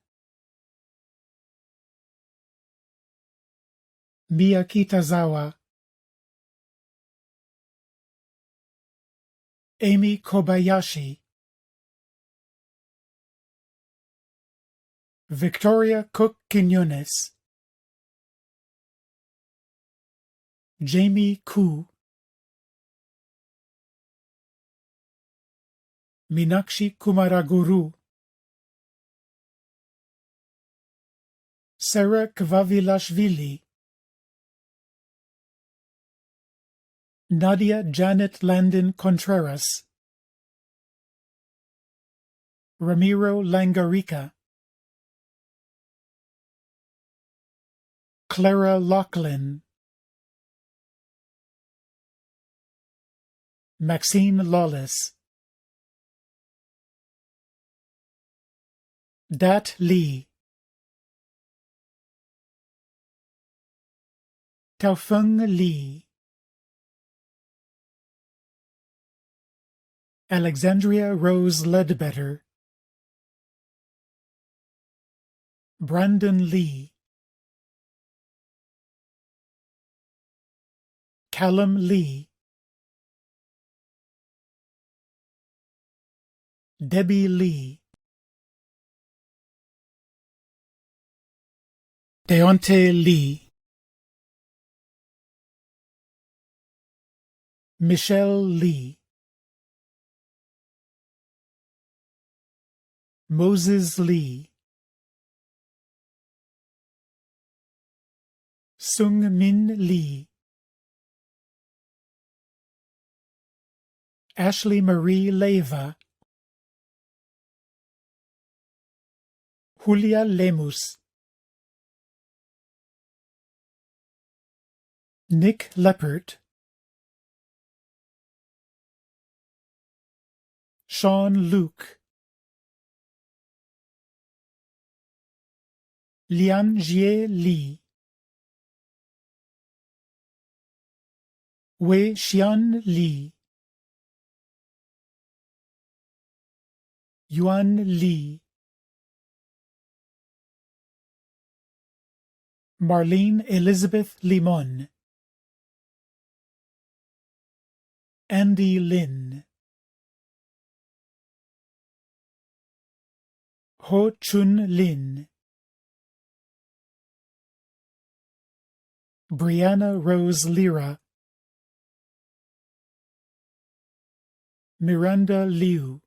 Mia Kitazawa, Amy Kobayashi, Victoria Cook Quinones, Jamie Koo, Minakshi Kumaraguru, Sarah Kvavilashvili, Nadia Janet Landon Contreras, Ramiro Langarica, Clara Lachlan, Maxine Lawless, Dat Lee, Taofeng Lee, Alexandria Rose Ledbetter, Brandon Lee, Callum Lee, Debbie Lee, Deontay Lee, Michelle Lee, Moses Lee, Sung Min Lee, Ashley Marie Leiva, Julia Lemus, Nick Leppert, Sean Luke, Lian Jie Lee, Wei Xian Lee, Yuan Lee, Marlene Elizabeth Limon, Andy Lin, Ho Chun Lin, Brianna Rose Lira, Miranda Liu,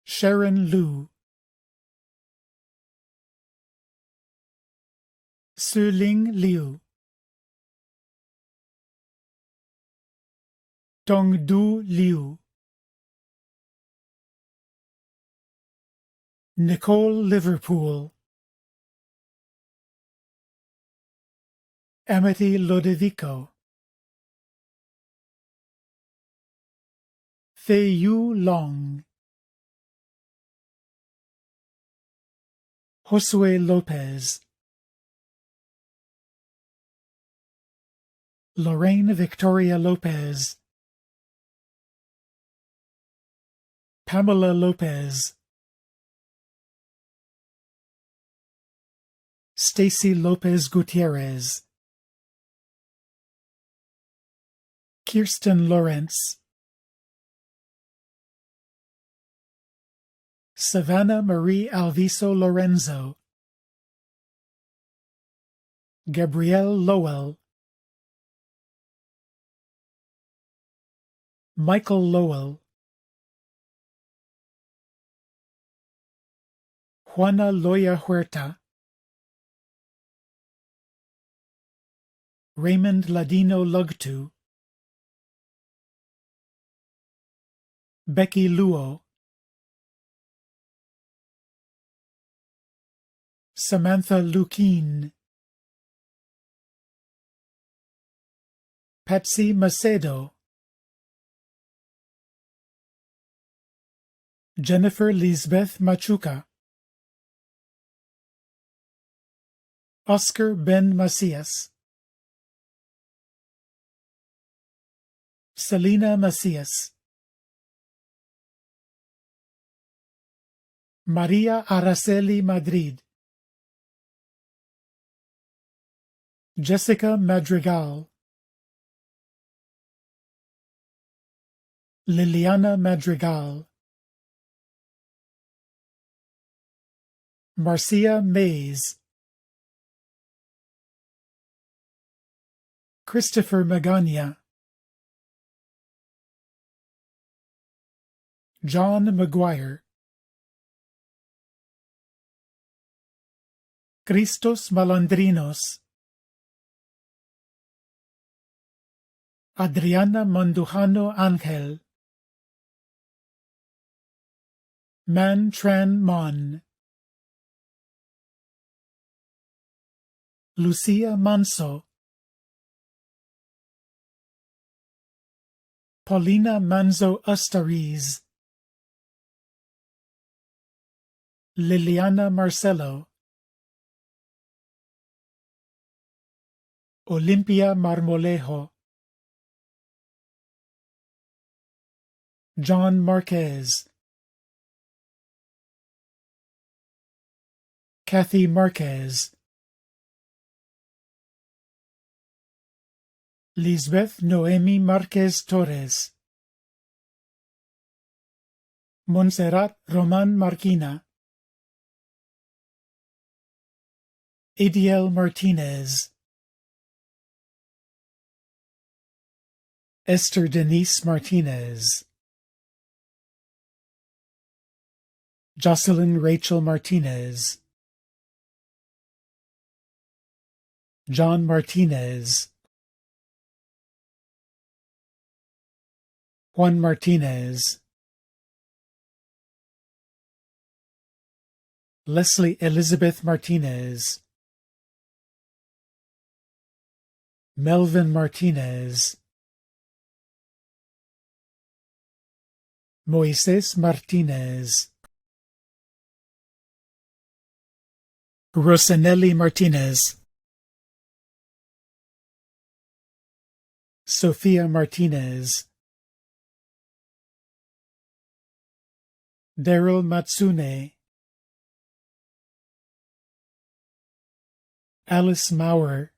Sharon Liu, Suling Liu, Dongdu Liu, Nicole Liverpool, Amity Lodovico, Fei Yu Long, Josue Lopez, Lorraine Victoria Lopez, Pamela Lopez, Stacy Lopez Gutierrez, Kirsten Lawrence, Savannah Marie Alviso Lorenzo, Gabrielle Lowell, Michael Lowell, Juana Loya Huerta, Raymond Ladino Lugtu, Becky Luo, Samantha Lukeen, Patsy Macedo, Jennifer Lisbeth Machuca, Oscar Ben Macias, Selena Macias, Maria Araceli Madrid, Jessica Madrigal, Liliana Madrigal, Marcia Mays, Christopher Magana, John McGuire, Christos Malandrinos, Adriana Mandujano Angel, Man Tran Mon, Lucia Manso, Paulina Manzo Ustariz, Liliana Marcelo, Olimpia Marmolejo, John Marquez, Kathy Marquez, Lisbeth Noemi Marquez Torres, Montserrat Roman Marquina, Adiel Martinez, Esther Denise Martinez, Jocelyn Rachel Martinez, John Martinez, Juan Martinez, Leslie Elizabeth Martinez, Melvin Martinez, Moises Martinez, Rosanelli Martinez, Sofia Martinez, Daryl Matsune, Alice Maurer,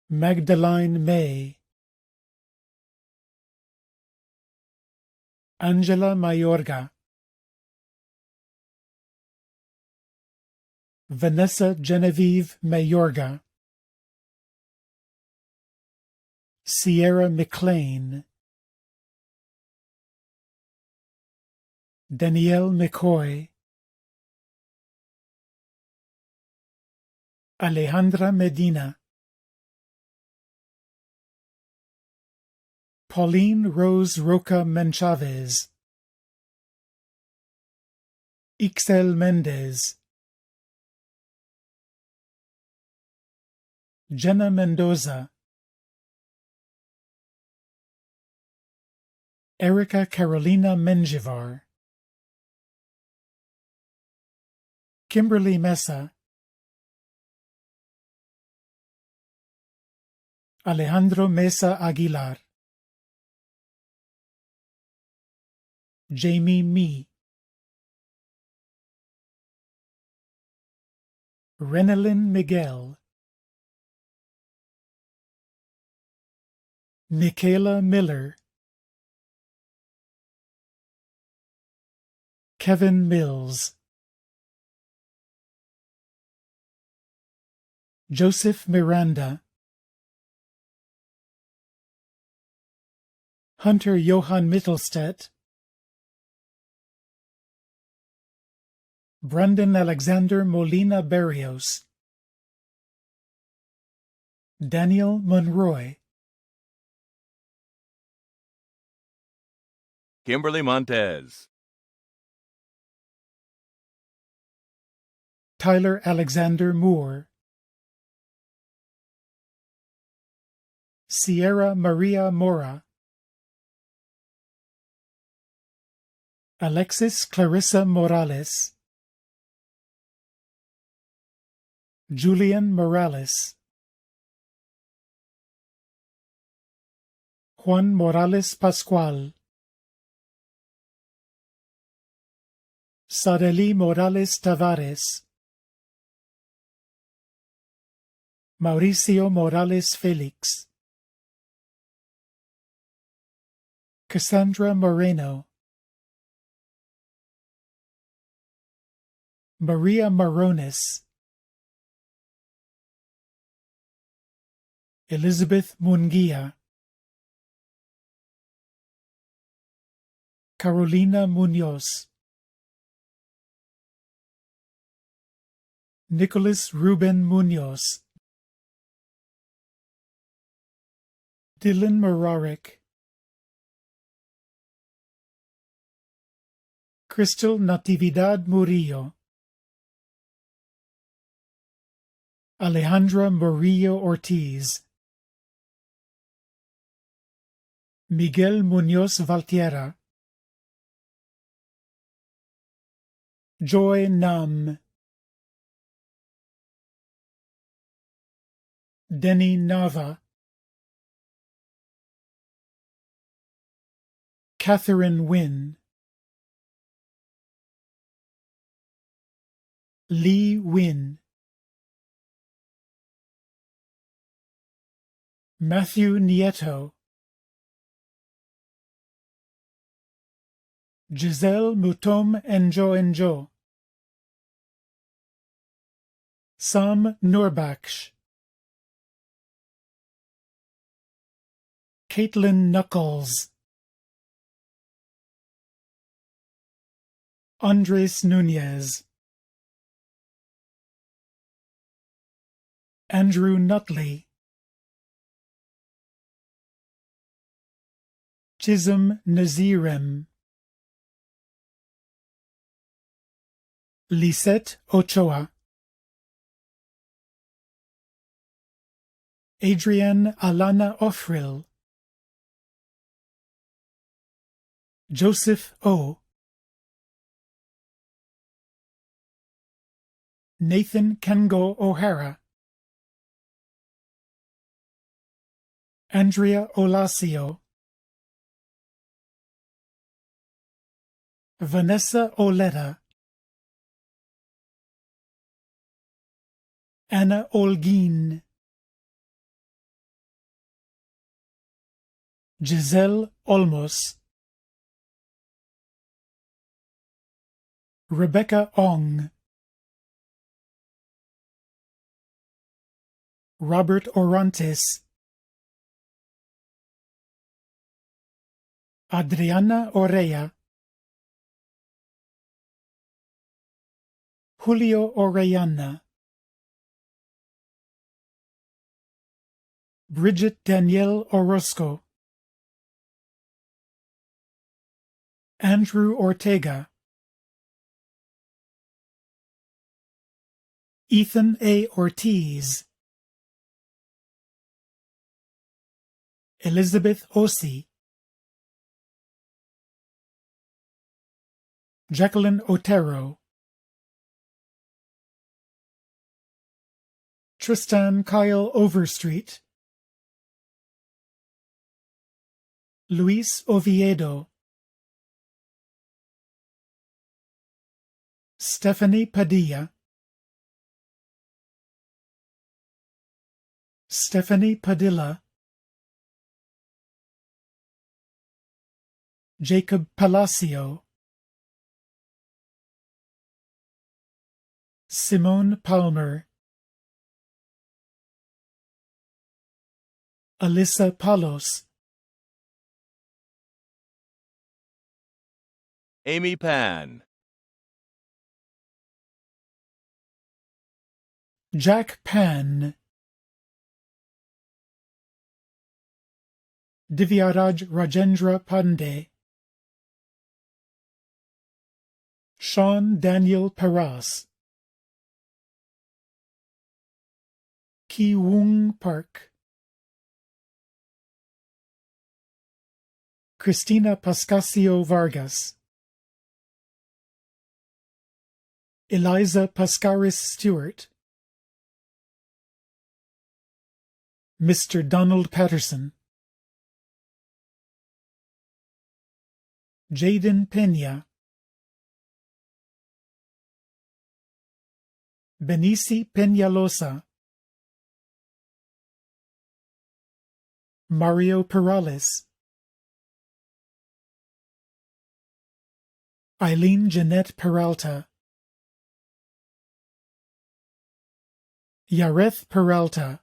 Magdalene May, Angela Mayorga, Vanessa Genevieve Mayorga, Sierra McLean, Danielle McCoy, Alejandra Medina, Pauline Rose Roca Menchavez, Ixel Mendez, Jenna Mendoza, Erica Carolina Menjivar, Kimberly Mesa, Alejandro Mesa Aguilar, Jamie Mee, Renelyn Miguel, Michaela Miller, Kevin Mills, Joseph Miranda, Hunter Johann Mittelstedt, Brandon Alexander Molina Barrios, Daniel Monroy, Kimberly Montez, Tyler Alexander Moore, Sierra Maria Mora, Alexis Clarissa Morales, Julian Morales, Juan Morales Pascual, Sareli Morales Tavares, Mauricio Morales Felix, Cassandra Moreno, Maria Maronis, Elizabeth Munguia, Carolina Munoz, Nicholas Ruben Munoz, Dylan Muraric, Crystal Natividad Murillo, Alejandra Murillo Ortiz, Miguel Munoz Valtiera, Joy Nam, Denny Nava, Catherine Wynne, Lee Wynne, Matthew Nieto, Giselle Mutom Enjo, Sam Nurbaksh, Caitlin Knuckles, Andres Nunez, Andrew Nutley, Chisholm Nazirem, Lisette Ochoa, Adrienne Alana Ofril, Joseph O, Nathan Kengo O'Hara, Andrea Olasio, Vanessa Oleta, Anna Olguin, Giselle Olmos, Rebecca Ong, Robert Orantes, Adriana Orea, Julio Orellana, Bridget Danielle Orozco, Andrew Ortega, Ethan A. Ortiz, Elizabeth Ossie, Jacqueline Otero, Tristan Kyle Overstreet, Luis Oviedo, Stephanie Padilla, Stephanie Padilla, Jacob Palacio, Simone Palmer, Alyssa Palos, Amy Pan, Jack Pan, Divyaraj Rajendra Pandey, Sean Daniel Paras, Ki Woong Park, Cristina Pascasio Vargas, Eliza Pascaris Stewart, Mr. Donald Patterson, Jaden Pena, Benici Peñalosa, Mario Perales, Eileen Jeanette Peralta, Yareth Peralta,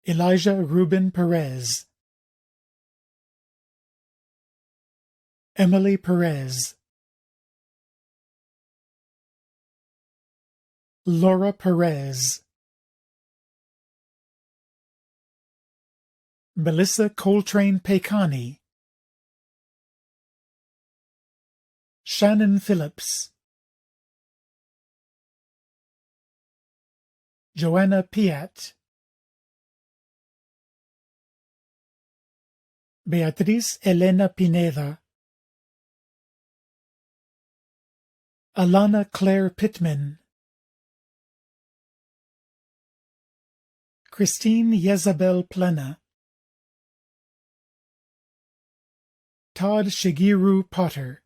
Elijah Ruben Perez, Emily Perez, Laura Perez, Melissa Coltrane Pecani, Shannon Phillips, Joanna Piat, Beatriz Elena Pineda, Alana Claire Pittman, Christine Yezabel Plena, Todd Shigeru Potter,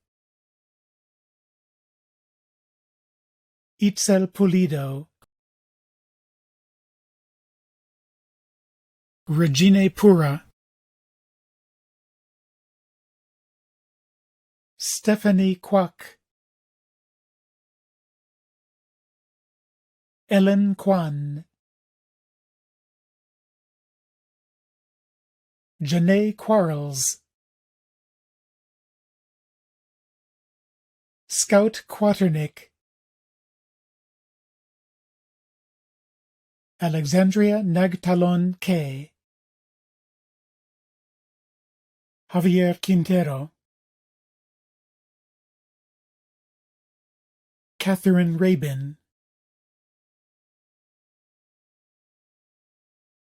Itzel Pulido, Regine Pura, Stephanie Kwak, Ellen Kwan, Janae Quarles, Scout Quaternick, Alexandria Nagtalon K. Javier Quintero, Catherine Rabin,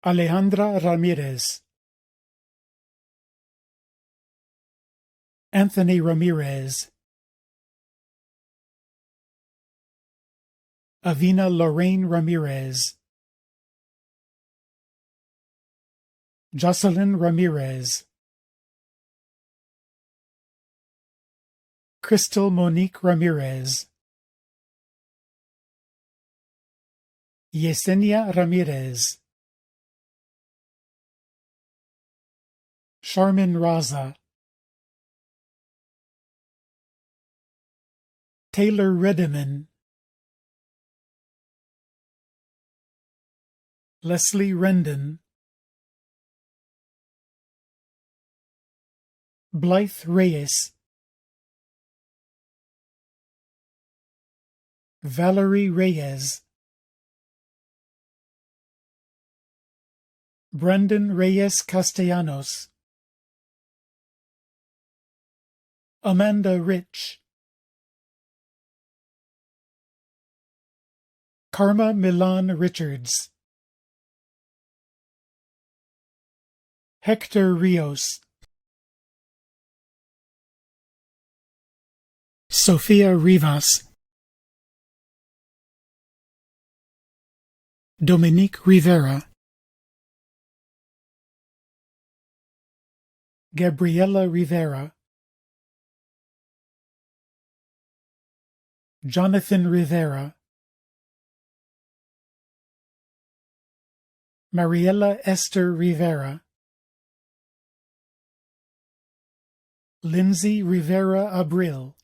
Alejandra Ramirez, Anthony Ramirez, Avina Lorraine Ramirez, Jocelyn Ramirez, Crystal Monique Ramirez, Yesenia Ramirez, Charmin Raza, Taylor Redeman, Leslie Rendon, Blythe Reyes, Valerie Reyes, Brendan Reyes Castellanos, Amanda Rich, Karma Milan Richards, Hector Rios, Sofia Rivas, Dominique Rivera, Gabriela Rivera, Jonathan Rivera, Mariela Esther Rivera, Lindsay Rivera Abril,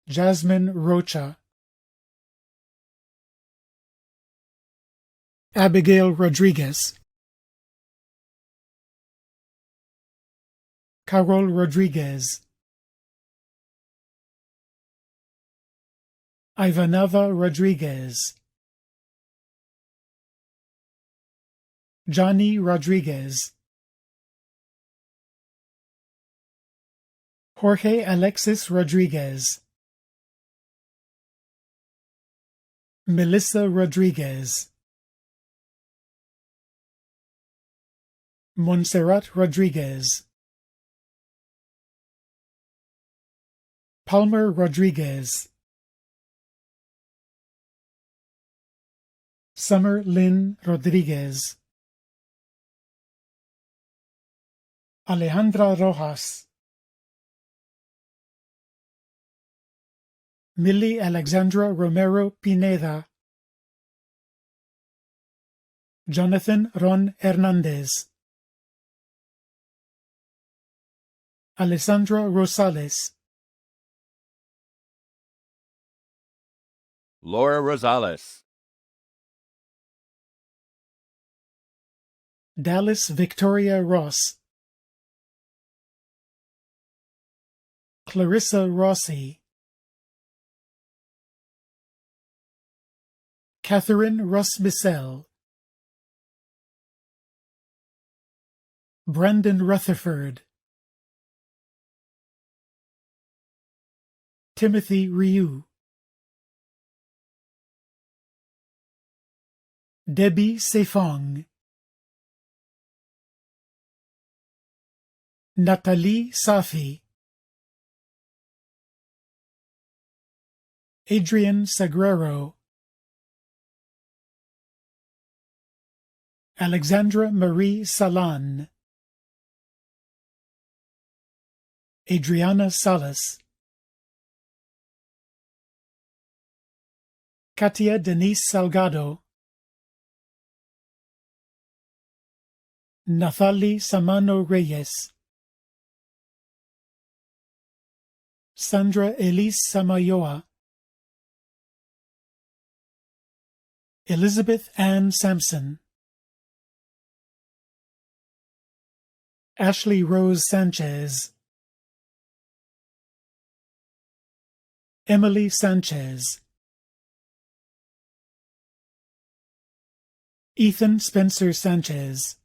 Jasmine Rocha, Abigail Rodriguez, Carol Rodriguez, Ivanova Rodriguez, Johnny Rodriguez, Jorge Alexis Rodriguez, Melissa Rodriguez, Montserrat Rodriguez, Palmer Rodriguez, Summer Lynn Rodriguez, Alejandra Rojas, Millie Alexandra Romero Pineda, Jonathan Ron Hernandez, Alessandra Rosales, Laura Rosales, Dallas Victoria Ross, Clarissa Rossi, Catherine Russ Bissell, Brendan Rutherford, Timothy Ryu, Debbie Sefong, Nathalie Safi, Adrian Sagrero, Alexandra Marie Salan, Adriana Salas, Katia Denise Salgado, Nathali Samano Reyes, Sandra Elise Samayoa, Elizabeth Ann Sampson, Ashley Rose Sanchez, Emily Sanchez, Ethan Spencer Sanchez,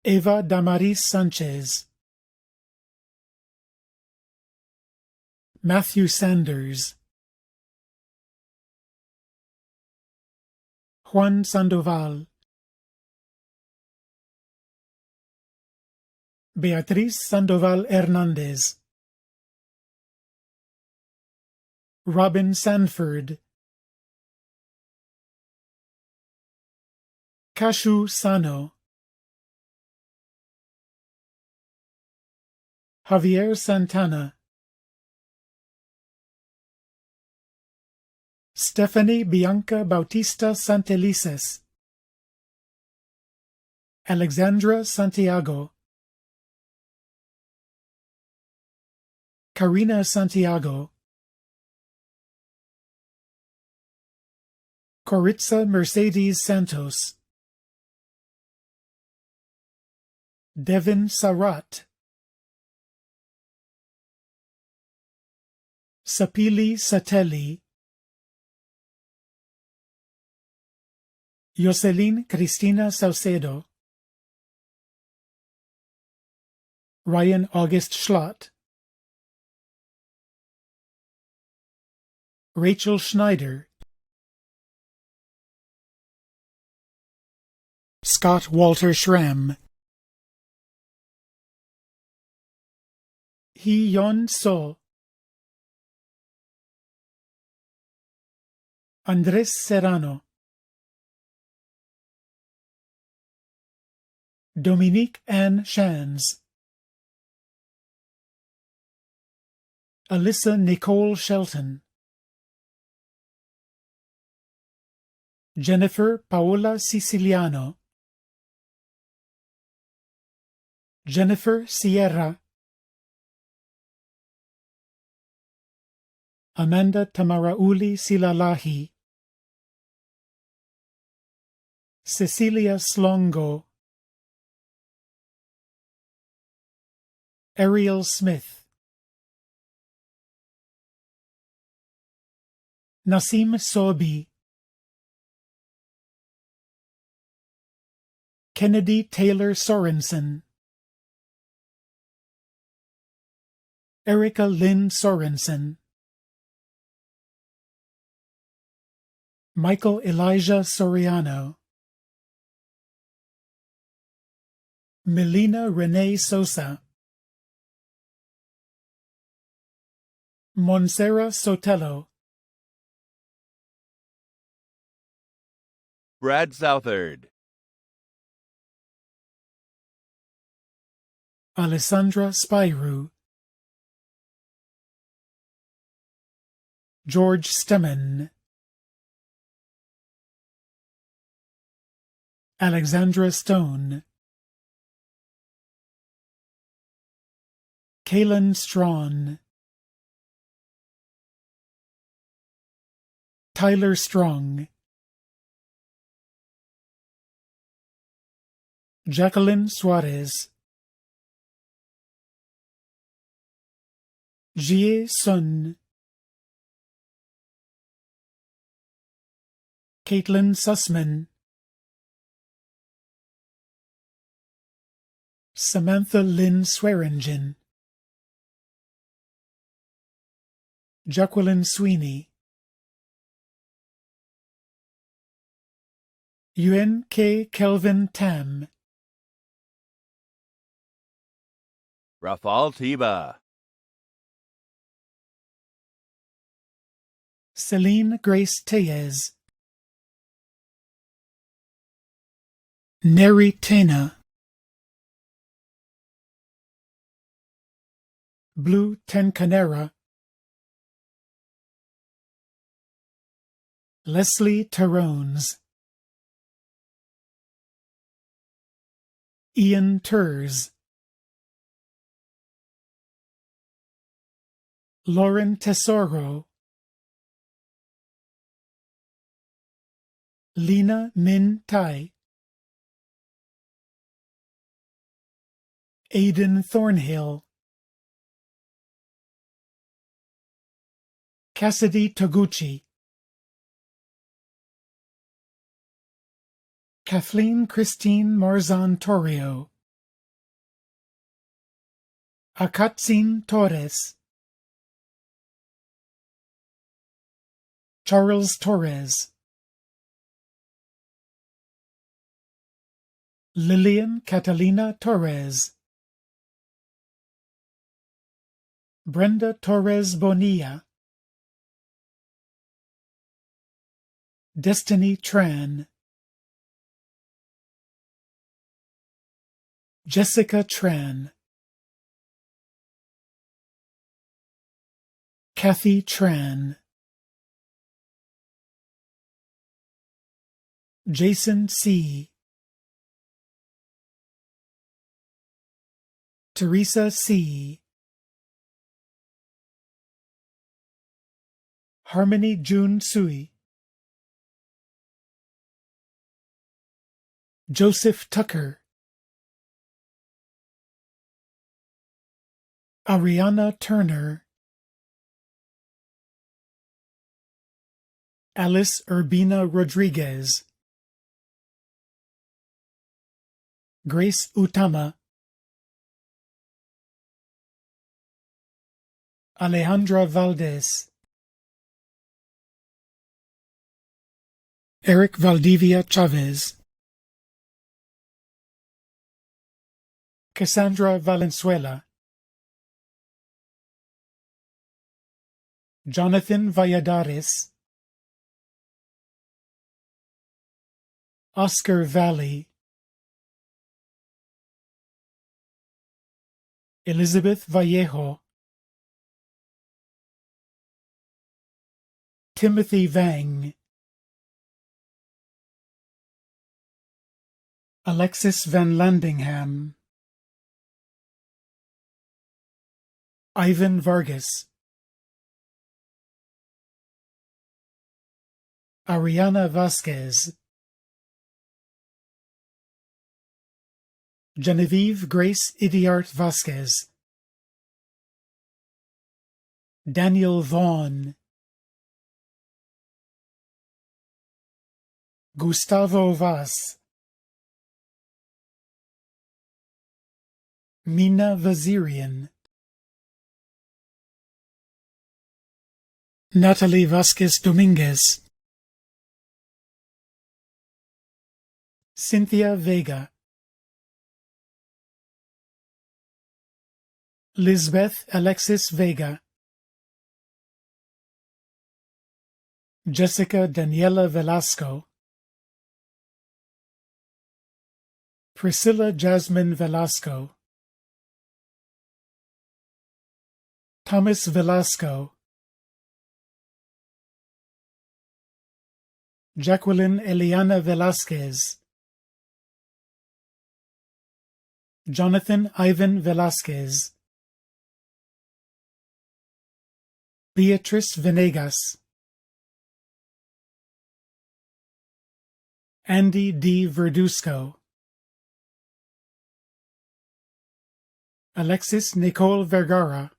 Eva Damaris Sanchez, Matthew Sanders, Juan Sandoval, Beatriz Sandoval Hernández, Robin Sanford, Kashu Sano, Javier Santana, Stephanie Bianca Bautista Santelices, Alexandra Santiago, Karina Santiago, Coritza Mercedes Santos, Devin Sarat, Sapili Satelli, Jocelyn Cristina Saucedo, Ryan August Schlott, Rachel Schneider, Scott Walter Schramm, Hee Yeon So, Andres Serrano, Dominique Ann Shands, Alyssa Nicole Shelton, Jennifer Paola Siciliano, Jennifer Sierra, Amanda Tamarauli Silalahi, Cecilia Slongo, Ariel Smith, Nasim Sobi, Kennedy Taylor Sorensen, Erica Lynn Sorensen, Michael Elijah Soriano, Melina Renee Sosa, Monsera Sotelo, Brad Southard, Alessandra Spyru, George Stemmen, Alexandra Stone, Kaylin Strawn, Tyler Strong, Jacqueline Suarez, Jie Sun, Caitlin Sussman, Samantha Lynn Swearingen, Jacqueline Sweeney, Yuen K. Kelvin Tam, Rafal Tiba, Celine Grace Tellez, Neri Tena, Blue Tencanera, Leslie Tarones, Ian Turs, Lauren Tesoro, Lena Min Tai, Aidan Thornhill, Cassidy Toguchi, Kathleen Christine Marzan Torrio, Akatzin Torres, Charles Torres, Lillian Catalina Torres, Brenda Torres Bonilla, Destiny Tran, Jessica Tran, Kathy Tran, Jason C., Teresa C., Harmony June Sui, Joseph Tucker, Ariana Turner, Alice Urbina Rodriguez, Grace Utama, Alejandra Valdez, Eric Valdivia Chavez, Cassandra Valenzuela, Jonathan Valladares, Oscar Valley, Elizabeth Vallejo, Timothy Vang, Alexis Van Landingham, Ivan Vargas, Ariana Vasquez, Genevieve Grace Idiart Vasquez, Daniel Vaughn, Gustavo Vaz, Mina Vazirian, Natalie Vasquez Dominguez, Cynthia Vega, Lisbeth Alexis Vega, Jessica Daniela Velasco, Priscilla Jasmine Velasco, Thomas Velasco, Jacqueline Eliana Velasquez, Jonathan Ivan Velasquez, Beatrice Venegas, Andy D. Verduzco, Alexis Nicole Vergara,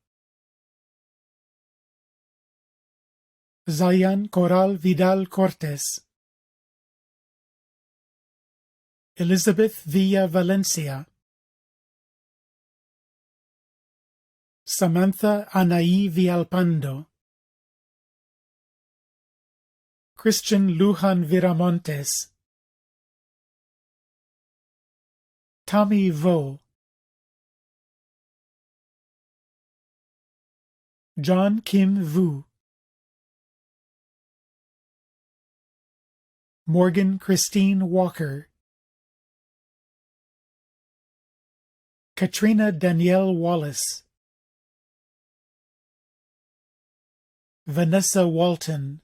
Zayan Coral Vidal Cortes, Elizabeth Villa Valencia, Samantha Anaí Villalpando, Christian Lujan Viramontes, Tommy Vo, John Kim Vu, Morgan Christine Walker, Katrina Danielle Wallace, Vanessa Walton,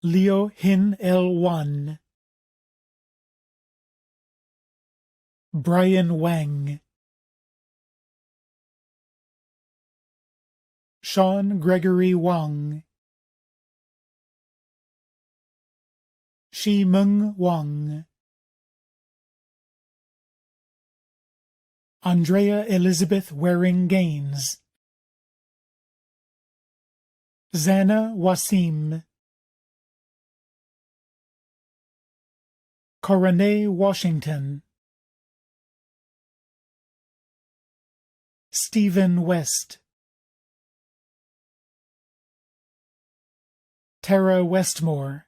Leo Hin L1, Brian Wang, Sean Gregory Wang, Shi Meng Wang, Andrea Elizabeth Waring Gaines, Zana Wasim, Coronet Washington, Stephen West, Tara Westmore,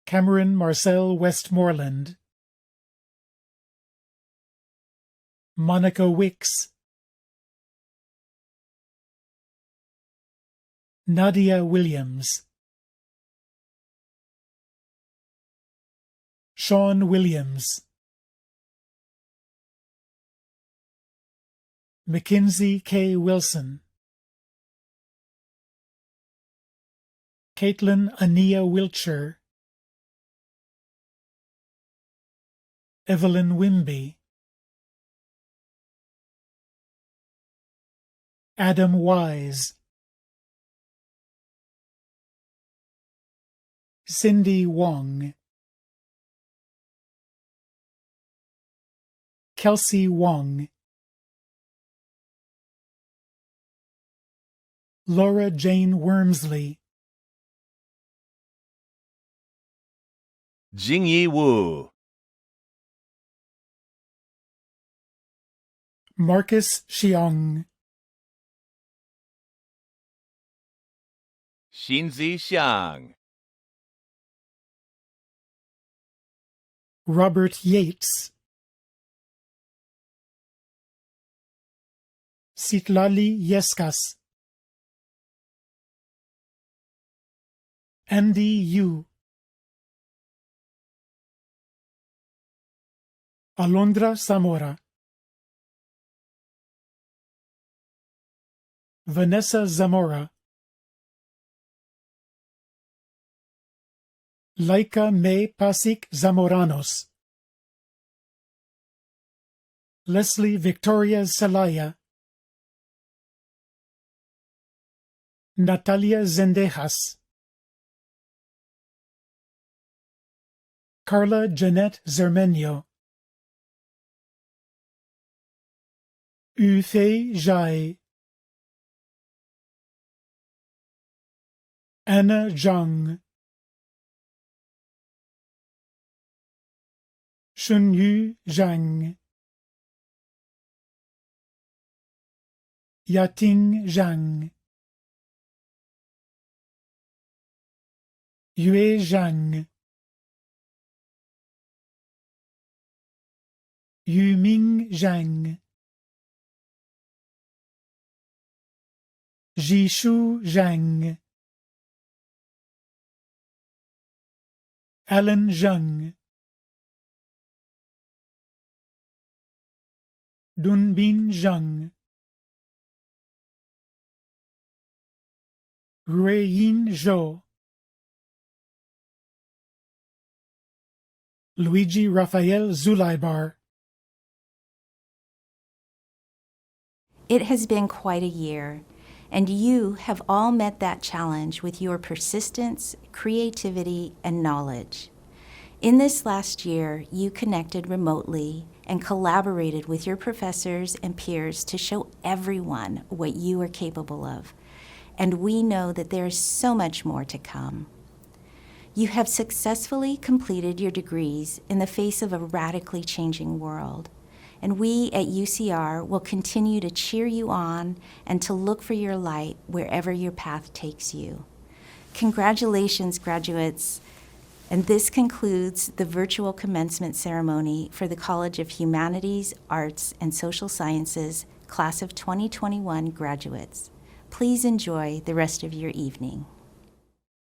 Cameron Marcel Westmoreland, Monica Wicks, Nadia Williams, Sean Williams, Mackenzie K. Wilson, Caitlin Ania Wiltshire, Evelyn Wimby, Adam Wise, Cindy Wong, Kelsey Wong, Laura Jane Wormsley, Jingyi Wu, Marcus Xiong, Xinzi Xiang, Robert Yates, Sitlali Yeskas, Andy Yu, Alondra Zamora, Vanessa Zamora, Laika May Pasik Zamoranos, Leslie Victoria Zelaya, Natalia Zendejas, Carla Jeanette Zermenio, Yufei Zhai, Anna Zhang, Shunyu Zhang, Yating Zhang, Yue Zhang, Yuming Zhang, Jishu Zhang, Alan Zheng, Dunbin Zheng, Rueyin Zhou, Luigi Raphael Zulaibar. It has been quite a year, and you have all met that challenge with your persistence, creativity, and knowledge. In this last year, you connected remotely and collaborated with your professors and peers to show everyone what you are capable of. And we know that there is so much more to come. You have successfully completed your degrees in the face of a radically changing world. And we at UCR will continue to cheer you on and to look for your light wherever your path takes you. Congratulations, graduates. And this concludes the virtual commencement ceremony for the College of Humanities, Arts, and Social Sciences Class of 2021 graduates. Please enjoy the rest of your evening.